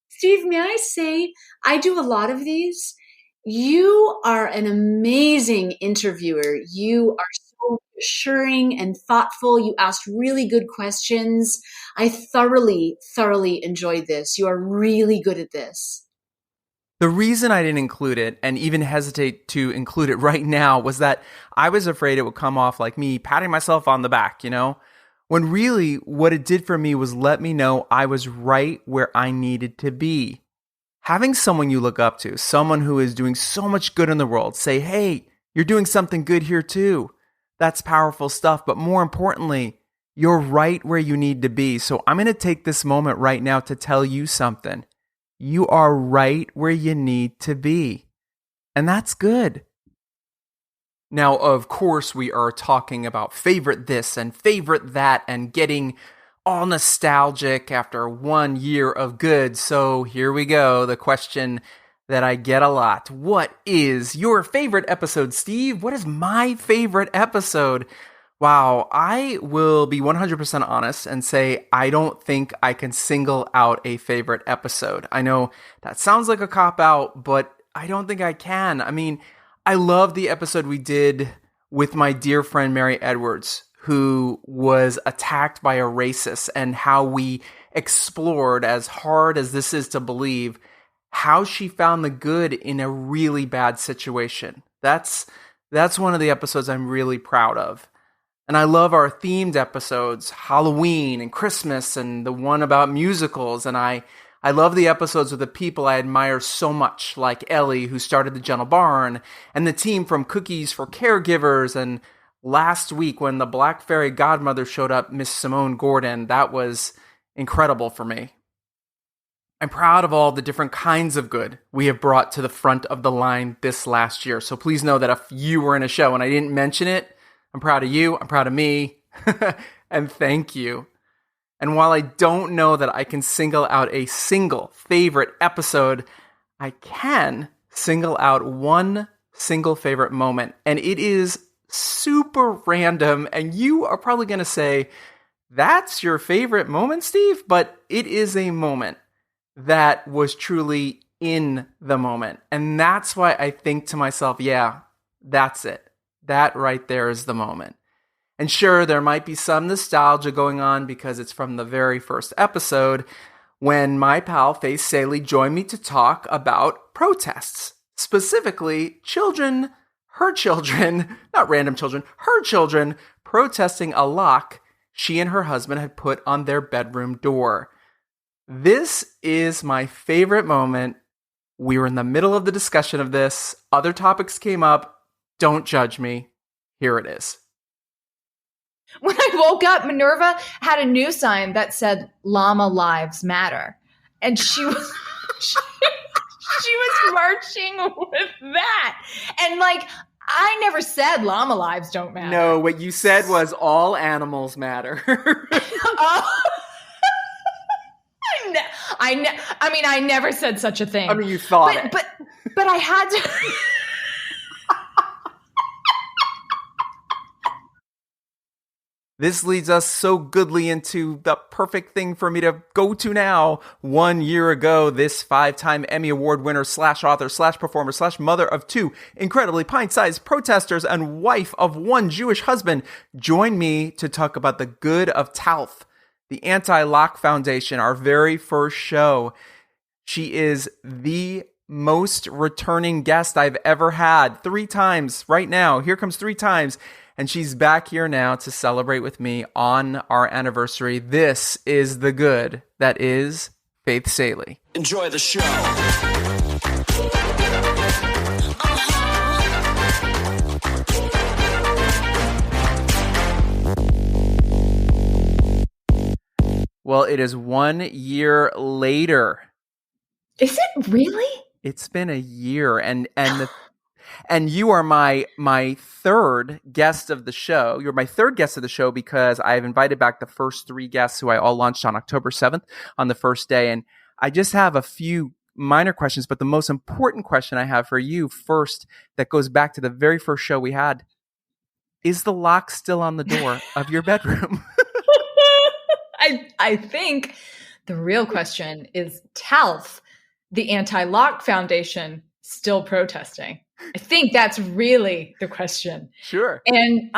[SPEAKER 22] Steve, may I say, I do a lot of these. You are an amazing interviewer. You are so assuring and thoughtful. You asked really good questions. I thoroughly enjoyed this. You are really good at this.
[SPEAKER 1] The reason I didn't include it, and even hesitate to include it right now, was that I was afraid it would come off like me patting myself on the back, when really what it did for me was let me know I was right where I needed to be. Having someone you look up to, someone who is doing so much good in the world, say, hey, you're doing something good here too. That's powerful stuff. But more importantly, you're right where you need to be. So I'm going to take this moment right now to tell you something. You are right where you need to be. And that's good. Now, of course, we are talking about favorite this and favorite that and getting all nostalgic after 1 year of good. So here we go. The question that I get a lot. What is your favorite episode, Steve? What is my favorite episode? Wow, I will be 100% honest and say I don't think I can single out a favorite episode. I know that sounds like a cop-out, but I don't think I can. I mean, I love the episode we did with my dear friend Mary Edwards, who was attacked by a racist, and how we explored, as hard as this is to believe, how she found the good in a really bad situation. That's one of the episodes I'm really proud of. And I love our themed episodes, Halloween and Christmas, and the one about musicals. And I love the episodes with the people I admire so much, like Ellie, who started the Gentle Barn, and the team from Cookies for Caregivers. And last week, when the Black Fairy Godmother showed up, Miss Simone Gordon, that was incredible for me. I'm proud of all the different kinds of good we have brought to the front of the line this last year. So please know that if you were in a show and I didn't mention it, I'm proud of you, I'm proud of me, and thank you. And while I don't know that I can single out a single favorite episode, I can single out one single favorite moment. And it is super random, and you are probably going to say, that's your favorite moment, Steve? But it is a moment that was truly in the moment. And that's why I think to myself, yeah, that's it. That right there is the moment. And sure, there might be some nostalgia going on because it's from the very first episode when my pal Faith Salie joined me to talk about protests. Specifically, her children, protesting a lock she and her husband had put on their bedroom door. This is my favorite moment. We were in the middle of the discussion of this. Other topics came up. Don't judge me. Here it is.
[SPEAKER 12] When I woke up, Minerva had a new sign that said Llama Lives Matter. And she was she was marching with that. And like, I never said llama lives don't matter.
[SPEAKER 1] No, what you said was all animals matter.
[SPEAKER 12] I never said such a thing.
[SPEAKER 1] I mean, you thought it.
[SPEAKER 12] But I had to.
[SPEAKER 1] This leads us so goodly into the perfect thing for me to go to now. 1 year ago, this 5-time Emmy Award winner / author / performer / mother of 2 incredibly pint-sized protesters and wife of 1 Jewish husband joined me to talk about the good of TALF, the Anti-Lock Foundation, our very first show. She is the most returning guest I've ever had. 3 times right now. Here comes 3 times. And she's back here now to celebrate with me on our anniversary. This is the good that is Faith Salie.
[SPEAKER 11] Enjoy the show.
[SPEAKER 1] Well, it is 1 year later.
[SPEAKER 12] Is it really?
[SPEAKER 1] It's been a year, and you are my third guest of the show. You're my third guest of the show because I've invited back the first 3 guests who I all launched on October 7th on the first day. And I just have a few minor questions, but the most important question I have for you first that goes back to the very first show we had. Is the lock still on the door of your bedroom?
[SPEAKER 12] I think the real question is TALF, the Anti-Lock Foundation, still protesting? I think that's really the question.
[SPEAKER 1] Sure.
[SPEAKER 12] And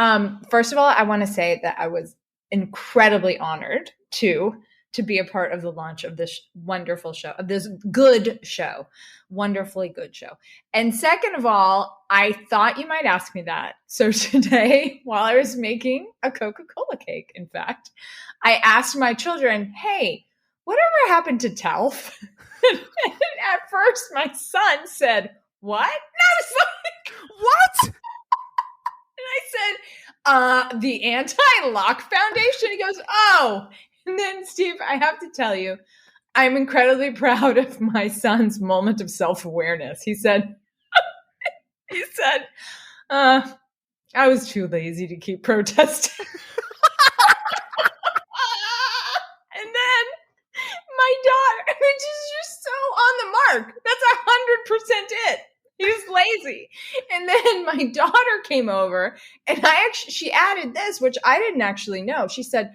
[SPEAKER 12] first of all, I want to say that I was incredibly honored to be a part of the launch of this wonderful show, of this good show, wonderfully good show. And second of all, I thought you might ask me that. So today, while I was making a Coca-Cola cake, in fact, I asked my children, hey, whatever happened to TALF? And at first, my son said, what? And I was like, what? And I said, the Anti-Lock Foundation. He goes, oh. And then, Steve, I have to tell you, I'm incredibly proud of my son's moment of self-awareness. He said, I was too lazy to keep protesting. And then my daughter, which is just so on the mark. That's 100% it. He was lazy. And then my daughter came over and she added this, which I didn't actually know. She said,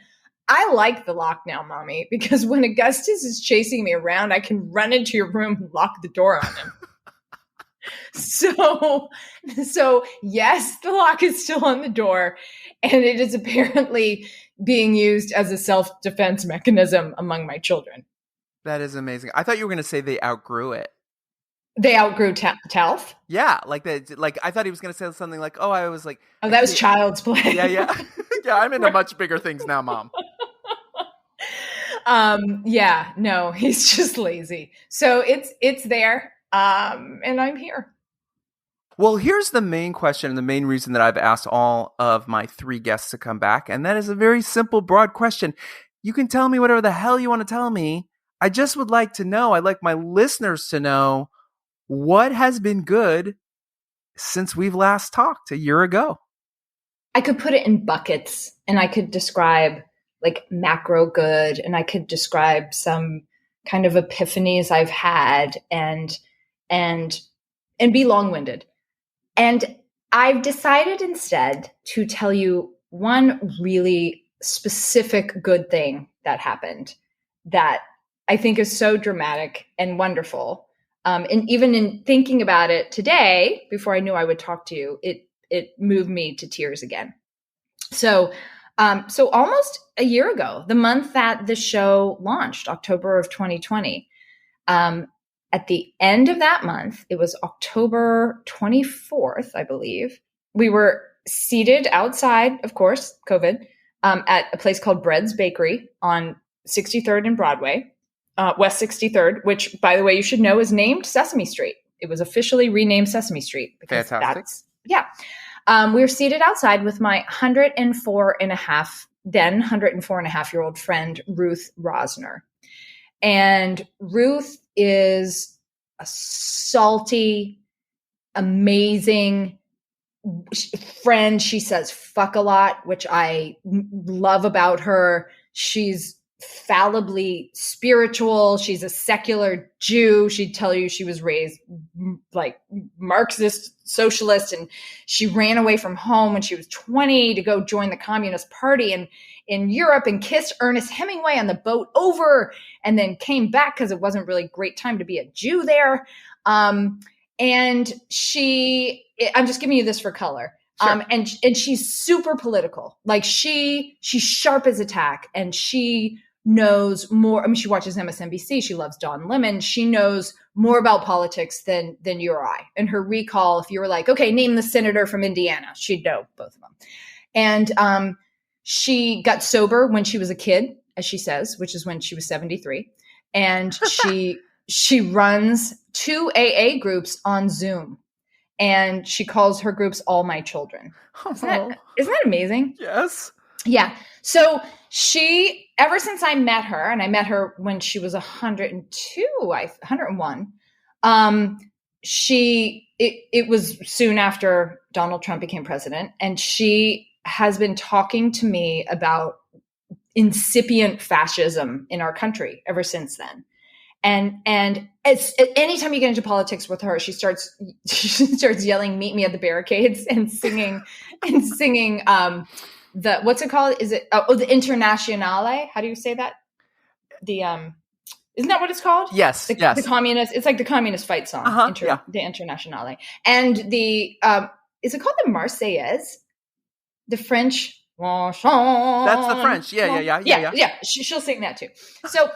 [SPEAKER 12] I like the lock now, Mommy, because when Augustus is chasing me around, I can run into your room and lock the door on him. So yes, the lock is still on the door, and it is apparently being used as a self-defense mechanism among my children.
[SPEAKER 1] That is amazing. I thought you were going to say they outgrew it.
[SPEAKER 12] They outgrew TALF?
[SPEAKER 1] Yeah, like I thought he was going to say something like, "Oh, I was like,
[SPEAKER 12] oh, that was child's play."
[SPEAKER 1] Yeah, yeah, yeah. I'm into much bigger things now, Mom.
[SPEAKER 12] Yeah, no, he's just lazy. So it's there, and I'm here.
[SPEAKER 1] Well, here's the main question and the main reason that I've asked all of my 3 guests to come back, and that is a very simple, broad question. You can tell me whatever the hell you want to tell me. I just would like to know. I'd like my listeners to know. What has been good since we've last talked a year ago?
[SPEAKER 12] I could put it in buckets, and I could describe like macro good, and I could describe some kind of epiphanies I've had and be long-winded. And I've decided instead to tell you one really specific good thing that happened that I think is so dramatic and wonderful. And even in thinking about it today, before I knew I would talk to you, it moved me to tears again. So almost a year ago, the month that the show launched, October of 2020, at the end of that month, it was October 24th, I believe, we were seated outside, of course, COVID, at a place called Bread's Bakery on 63rd and Broadway, West 63rd, which, by the way, you should know is named Sesame Street. It was officially renamed Sesame Street. Because
[SPEAKER 1] Fantastic.
[SPEAKER 12] We were seated outside with my 104 and a half year old friend, Ruth Rosner. And Ruth is a salty, amazing friend. She says fuck a lot, which I love about her. She's fallibly spiritual. She's a secular Jew. She'd tell you she was raised like Marxist socialist, and she ran away from home when she was 20 to go join the Communist Party in Europe and kissed Ernest Hemingway on the boat over, and then came back because it wasn't really a great time to be a Jew there. And I'm just giving you this for color. Sure. And she's super political. Like she's sharp as a tack, and she knows more. I mean, she watches MSNBC. She loves Don Lemon. She knows more about politics than you or I. And her recall, if you were like, okay, name the senator from Indiana, she'd know both of them. And she got sober when she was a kid, as she says, which is when she was 73. And she runs 2 AA groups on Zoom. And she calls her groups All My Children. Isn't that amazing?
[SPEAKER 1] Yes.
[SPEAKER 12] Yeah. So she, ever since I met her, and I met her when she was 101, it was soon after Donald Trump became president. And she has been talking to me about incipient fascism in our country ever since then. And it's anytime you get into politics with her, she starts yelling, "Meet me at the barricades," and singing the, what's it called? Is it the Internationale? How do you say that? Isn't that what it's called?
[SPEAKER 1] Yes.
[SPEAKER 12] The communist. It's like the communist fight song. The Internationale. And the is it called the Marseillaise? The French.
[SPEAKER 1] That's the French. Yeah.
[SPEAKER 12] She'll sing that too. So.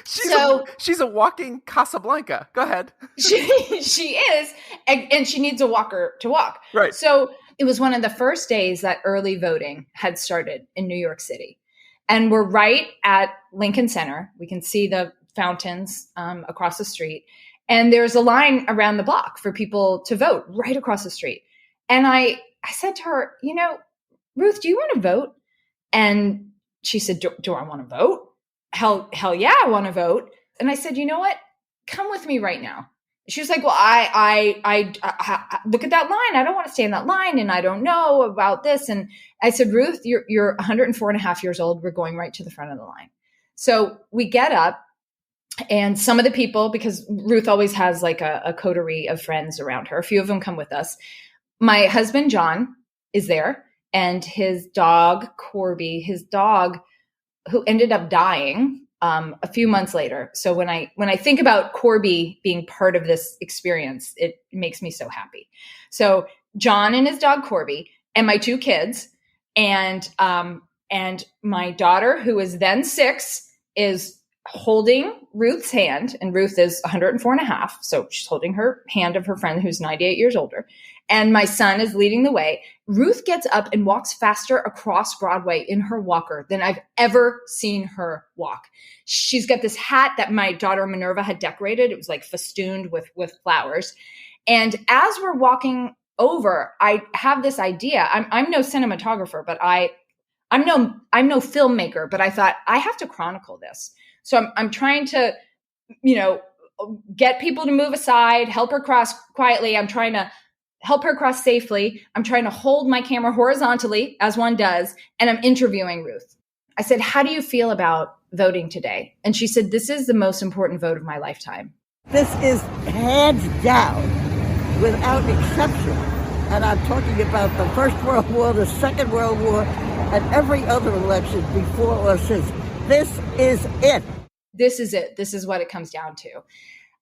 [SPEAKER 1] She's a walking Casablanca. Go ahead.
[SPEAKER 12] She is, and she needs a walker to walk.
[SPEAKER 1] Right.
[SPEAKER 12] So it was one of the first days that early voting had started in New York City. And we're right at Lincoln Center. We can see the fountains across the street. And there's a line around the block for people to vote right across the street. And I said to her, Ruth, do you want to vote? And she said, do I want to vote? Hell yeah, I want to vote. And I said, you know what? Come with me right now. She was like, well, I look at that line. I don't want to stay in that line. And I don't know about this. And I said, Ruth, you're 104 and a half years old. We're going right to the front of the line. So we get up, and some of the people, because Ruth always has like a coterie of friends around her. A few of them come with us. My husband, John, is there, and his dog, Corby, who ended up dying a few months later. So when I think about Corby being part of this experience, it makes me so happy. So John and his dog Corby, and my 2 kids, and my daughter, who is then 6, is holding Ruth's hand, and Ruth is 104 and a half. So she's holding her hand of her friend who's 98 years older. And my son is leading the way. Ruth gets up and walks faster across Broadway in her walker than I've ever seen her walk. She's got this hat that my daughter Minerva had decorated. It was like festooned with flowers. And as we're walking over, I have this idea. I'm no cinematographer, but I'm no filmmaker, but I thought I have to chronicle this. So I'm trying to, get people to move aside, help her cross quietly. I'm trying to help her cross safely. I'm trying to hold my camera horizontally, as one does, and I'm interviewing Ruth. I said, how do you feel about voting today? And she said, this is the most important vote of my lifetime.
[SPEAKER 13] This is hands down, without exception. And I'm talking about the First World War, the Second World War, and every other election before or since. This is it.
[SPEAKER 12] This is it. This is what it comes down to.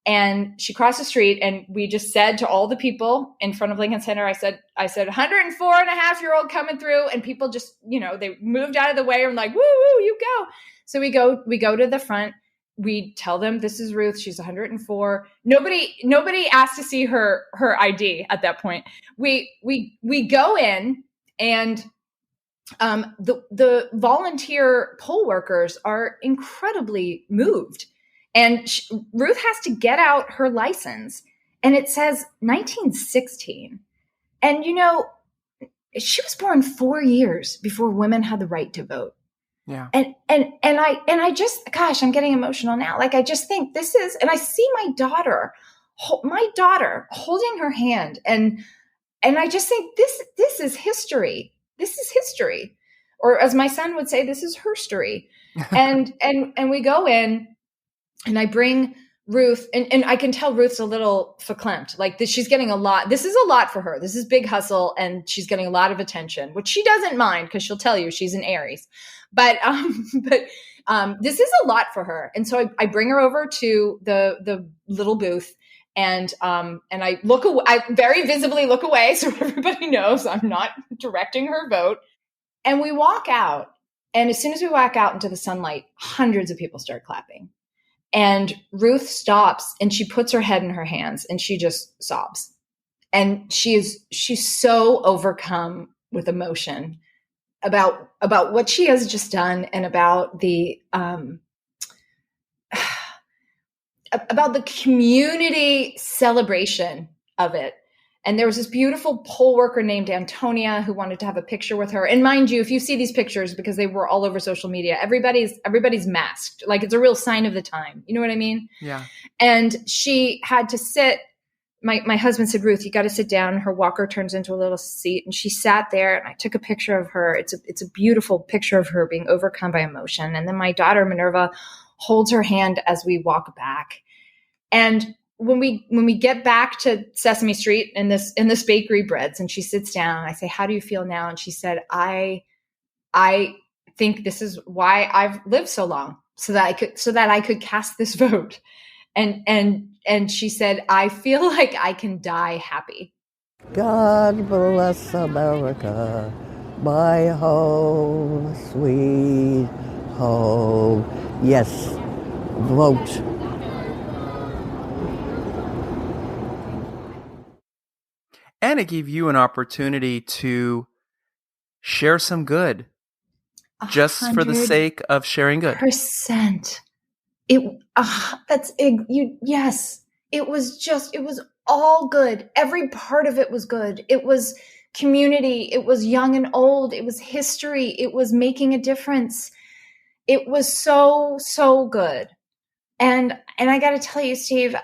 [SPEAKER 12] And she crossed the street, and we just said to all the people in front of Lincoln Center, I said, 104 and a half year old coming through, and people just, they moved out of the way and like, woo, woo, you go. So we go to the front. We tell them this is Ruth. She's 104. Nobody asked to see her ID at that point. We go in, and the volunteer poll workers are incredibly moved. And Ruth has to get out her license, and it says 1916. And, you know, she was born 4 years before women had the right to vote.
[SPEAKER 1] Yeah.
[SPEAKER 12] And I just, gosh, I'm getting emotional now. Like, I just think this is, and I see my daughter holding her hand. And I just think this is history. This is history. Or as my son would say, this is herstory. And we go in, and I bring Ruth, and I can tell Ruth's a little verklempt. Like this, she's getting a lot. This is a lot for her. This is big hustle, and she's getting a lot of attention, which she doesn't mind because she'll tell you she's an Aries. But this is a lot for her, and so I bring her over to the little booth, and I look away. I very visibly look away so everybody knows I'm not directing her vote. And we walk out, and as soon as we walk out into the sunlight, hundreds of people start clapping. And Ruth stops, and she puts her head in her hands, and she just sobs. And she's so overcome with emotion about what she has just done, and about the community celebration of it. And there was this beautiful poll worker named Antonia who wanted to have a picture with her. And mind you, if you see these pictures, because they were all over social media, everybody's masked. Like, it's a real sign of the time. You know what I mean?
[SPEAKER 1] Yeah.
[SPEAKER 12] And she had to sit. My husband said, Ruth, you got to sit down. Her walker turns into a little seat. And she sat there, and I took a picture of her. It's a beautiful picture of her being overcome by emotion. And then my daughter, Minerva, holds her hand as we walk back. And when we get back to Sesame Street in this bakery breads, and she sits down, I say, how do you feel now? And she said, I think this is why I've lived so long, so that I could cast this vote. And she said, I feel like I can die happy.
[SPEAKER 13] God bless America, my home, sweet home. Yes, vote.
[SPEAKER 1] And it gave you an opportunity to share some good, just for the sake of sharing good.
[SPEAKER 12] %. Yes. It was all good. Every part of it was good. It was community. It was young and old. It was history. It was making a difference. It was so, so good. And I got to tell you, Steve,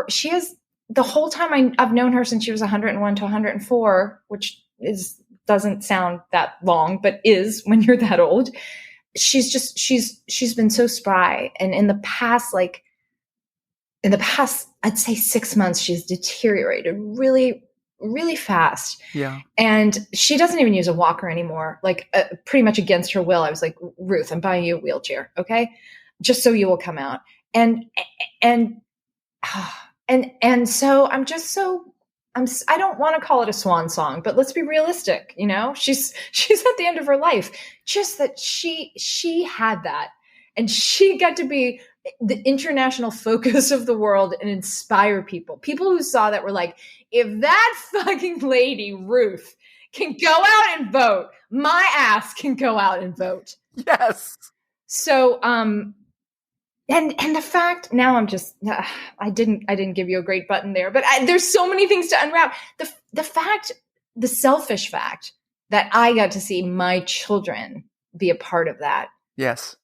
[SPEAKER 12] she has, the whole time I've known her since she was 101 to 104, which doesn't sound that long, but is when you're that old. She's been so spry. And in the past, I'd say 6 months, she's deteriorated really, really fast.
[SPEAKER 1] Yeah.
[SPEAKER 12] And she doesn't even use a walker anymore. Like pretty much against her will. I was like, Ruth, I'm buying you a wheelchair. Okay. Just so you will come out. And so I don't want to call it a swan song, but let's be realistic. You know, she's at the end of her life. Just that she had that, and she got to be the international focus of the world and inspire people who saw that were like, if that fucking lady Ruth can go out and vote, my ass can go out and vote.
[SPEAKER 1] Yes.
[SPEAKER 12] So, and the fact, now I'm just, I didn't give you a great button there, but there's so many things to unwrap. The selfish fact that I got to see my children be a part of that.
[SPEAKER 1] Yes.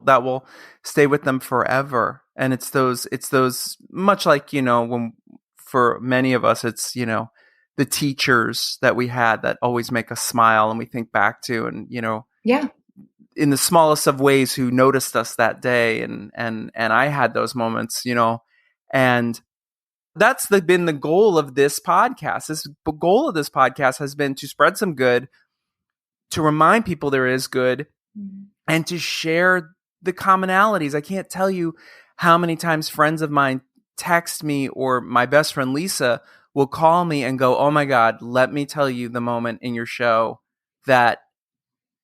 [SPEAKER 1] That will stay with them forever. And it's those much like, you know, when for many of us, it's, you know, the teachers that we had that always make us smile and we think back to, and, you know,
[SPEAKER 12] yeah,
[SPEAKER 1] in the smallest of ways, who noticed us that day. And I had those moments, you know, and that's been the goal of this podcast. The goal of this podcast has been to spread some good, to remind people there is good, and to share the commonalities. I can't tell you how many times friends of mine text me, or my best friend Lisa will call me and go, oh my God, let me tell you the moment in your show that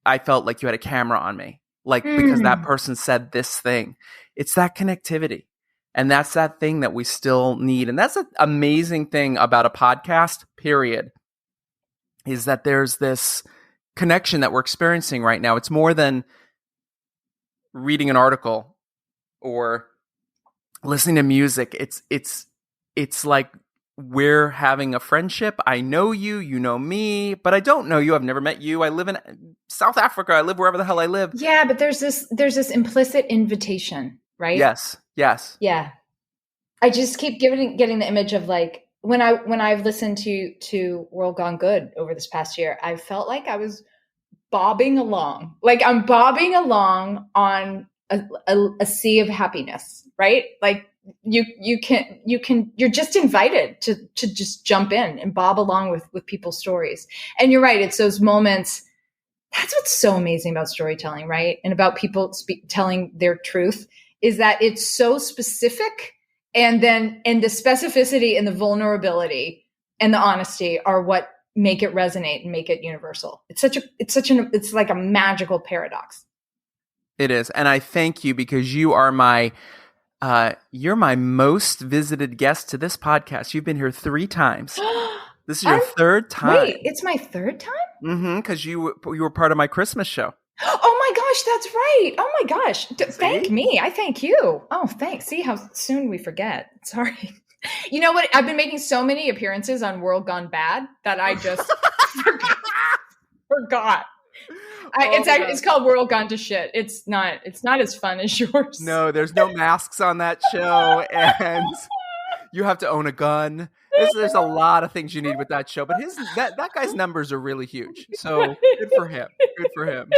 [SPEAKER 1] I felt like you had a camera on me, like because that person said this thing. It's that connectivity. And that's that thing that we still need. And that's an amazing thing about a podcast, period, is that there's this connection that we're experiencing right now. It's more than reading an article or listening to music. It's like we're having a friendship. I know you, you know me, but I don't know you. I've never met you. I live in South Africa. I live wherever the hell I live.
[SPEAKER 12] Yeah, but there's this implicit invitation, right?
[SPEAKER 1] Yes.
[SPEAKER 12] Yeah. I just keep getting the image of like when I've listened to World Gone Good over this past year, I felt like I was bobbing along. Like I'm bobbing along on a sea of happiness, right? Like you're just invited to just jump in and bob along with people's stories. And you're right. It's those moments. That's what's so amazing about storytelling, right? And about people telling their truth is that it's so specific. And the specificity and the vulnerability and the honesty are what make it resonate and make it universal. It's like a magical paradox.
[SPEAKER 1] It is. And I thank you because you are you're my most visited guest to this podcast. You've been here 3 times. This is your 3rd time.
[SPEAKER 12] Wait, it's my 3rd time?
[SPEAKER 1] Mm-hmm. Because you were part of my Christmas show.
[SPEAKER 12] Oh my gosh, that's right. Oh my gosh. Thank me. I thank you. Oh, thanks. See how soon we forget. Sorry. You know what? I've been making so many appearances on World Gone Bad that I just forgot. It's called World Gone to Shit. It's not as fun as yours.
[SPEAKER 1] No, there's no masks on that show, and you have to own a gun. There's a lot of things you need with that show, but that guy's numbers are really huge. So good for him. Good for him.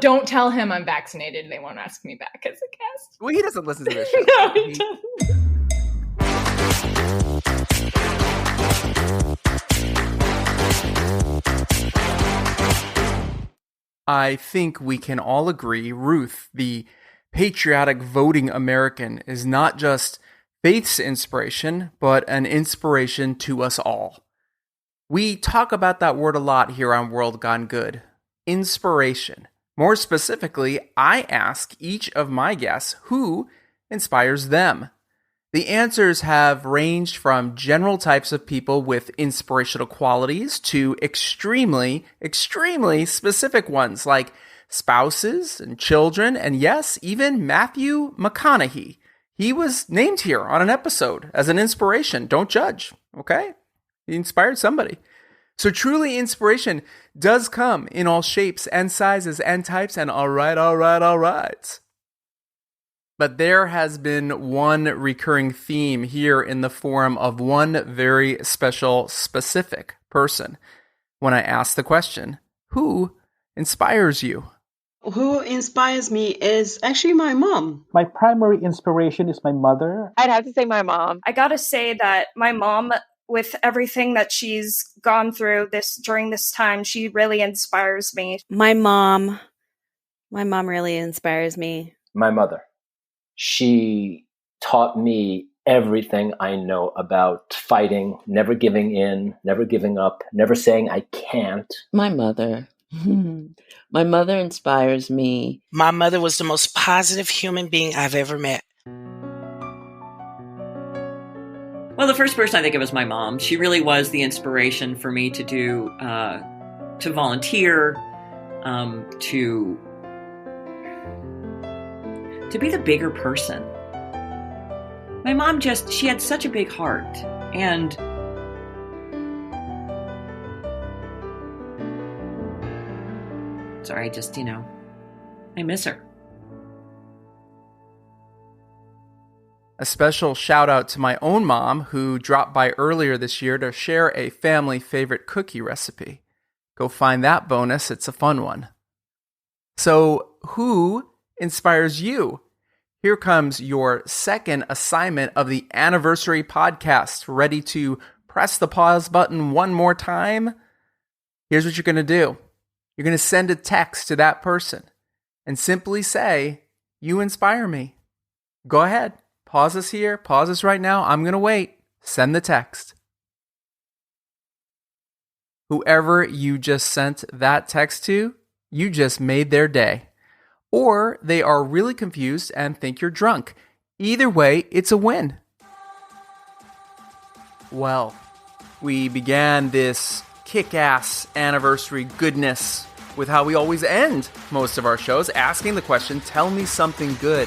[SPEAKER 12] Don't tell him I'm vaccinated. They won't ask me back as a guest.
[SPEAKER 1] Well, he doesn't listen to this show.
[SPEAKER 12] No, he doesn't.
[SPEAKER 1] I think we can all agree, Ruth, the patriotic voting American, is not just Faith's inspiration, but an inspiration to us all. We talk about that word a lot here on World Gone Good. Inspiration. More specifically, I ask each of my guests who inspires them. The answers have ranged from general types of people with inspirational qualities to extremely, extremely specific ones like spouses and children, and yes, even Matthew McConaughey. He was named here on an episode as an inspiration. Don't judge, okay? He inspired somebody. So truly, inspiration does come in all shapes and sizes and types, and all right. But there has been one recurring theme here in the form of one very special, specific person. When I ask the question, who inspires you?
[SPEAKER 18] Who inspires me is actually my mom.
[SPEAKER 14] My primary inspiration is my mother.
[SPEAKER 15] I'd have to say my mom.
[SPEAKER 23] I gotta say that my mom, with everything that she's gone through during this time, she really inspires me.
[SPEAKER 24] My mom really inspires me.
[SPEAKER 25] My mother. She taught me everything I know about fighting, never giving in, never giving up, never saying I can't.
[SPEAKER 26] My mother. My mother inspires me.
[SPEAKER 7] My mother was the most positive human being I've ever met.
[SPEAKER 27] Well, the first person I think of is my mom. She really was the inspiration for me to do, to volunteer, to be the bigger person. My mom she had such a big heart. And sorry, I miss her.
[SPEAKER 1] A special shout out to my own mom who dropped by earlier this year to share a family favorite cookie recipe. Go find that bonus. It's a fun one. So who inspires you? Here comes your second assignment of the anniversary podcast. Ready to press the pause button one more time? Here's what you're going to do. You're going to send a text to that person and simply say, "You inspire me." Go ahead. Pause us here. Pause us right now. I'm going to wait. Send the text. Whoever you just sent that text to, you just made their day. Or they are really confused and think you're drunk. Either way, it's a win. Well, we began this kick-ass anniversary goodness with how we always end most of our shows, asking the question, tell me something good.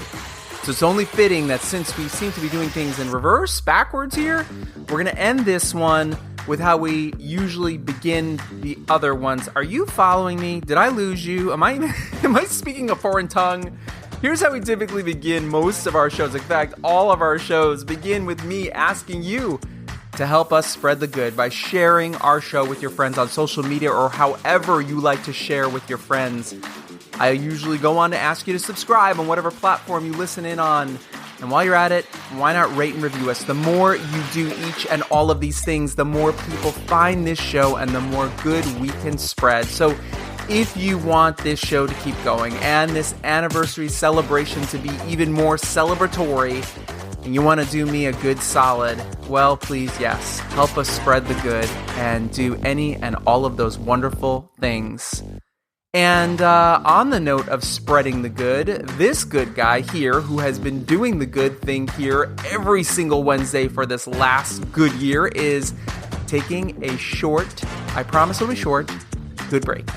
[SPEAKER 1] So it's only fitting that since we seem to be doing things in reverse, backwards here, we're going to end this one with how we usually begin the other ones. Are you following me? Did I lose you? Am I speaking a foreign tongue? Here's how we typically begin most of our shows. In fact, all of our shows begin with me asking you to help us spread the good by sharing our show with your friends on social media or however you like to share with your friends. I usually go on to ask you to subscribe on whatever platform you listen in on. And while you're at it, why not rate and review us? The more you do each and all of these things, the more people find this show and the more good we can spread. So if you want this show to keep going and this anniversary celebration to be even more celebratory, and you want to do me a good solid, well, please, yes, help us spread the good and do any and all of those wonderful things. And on the note of spreading the good, this good guy here who has been doing the good thing here every single Wednesday for this last good year is taking a short, I promise it'll be short, good break.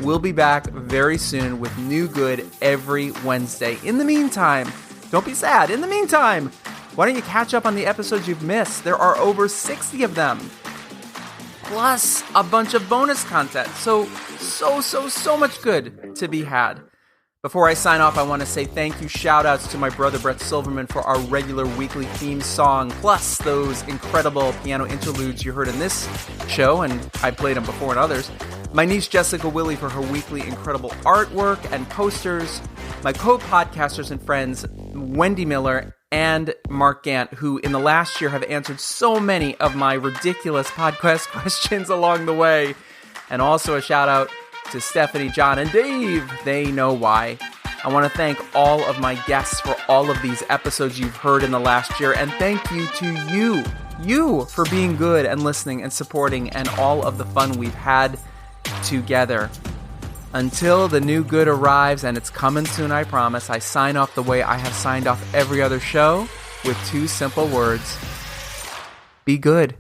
[SPEAKER 1] We'll be back very soon with new good every Wednesday. In the meantime, don't be sad. In the meantime, why don't you catch up on the episodes you've missed? There are over 60 of them, plus a bunch of bonus content. So much good to be had. Before I sign off, I want to say thank you, shout-outs to my brother Bret Silverman for our regular weekly theme song, plus those incredible piano interludes you heard in this show, and I played them before in others. My niece Jessica Willie for her weekly incredible artwork and posters. My co-podcasters and friends Wendy Miller and Mark Gant, who in the last year have answered so many of my ridiculous podcast questions along the way. And also a shout-out to Stephanie, John, and Dave. They know why. I want to thank all of my guests for all of these episodes you've heard in the last year. And thank you to you for being good and listening and supporting and all of the fun we've had together. Until the new good arrives, and it's coming soon, I promise, I sign off the way I have signed off every other show with two simple words. Be good.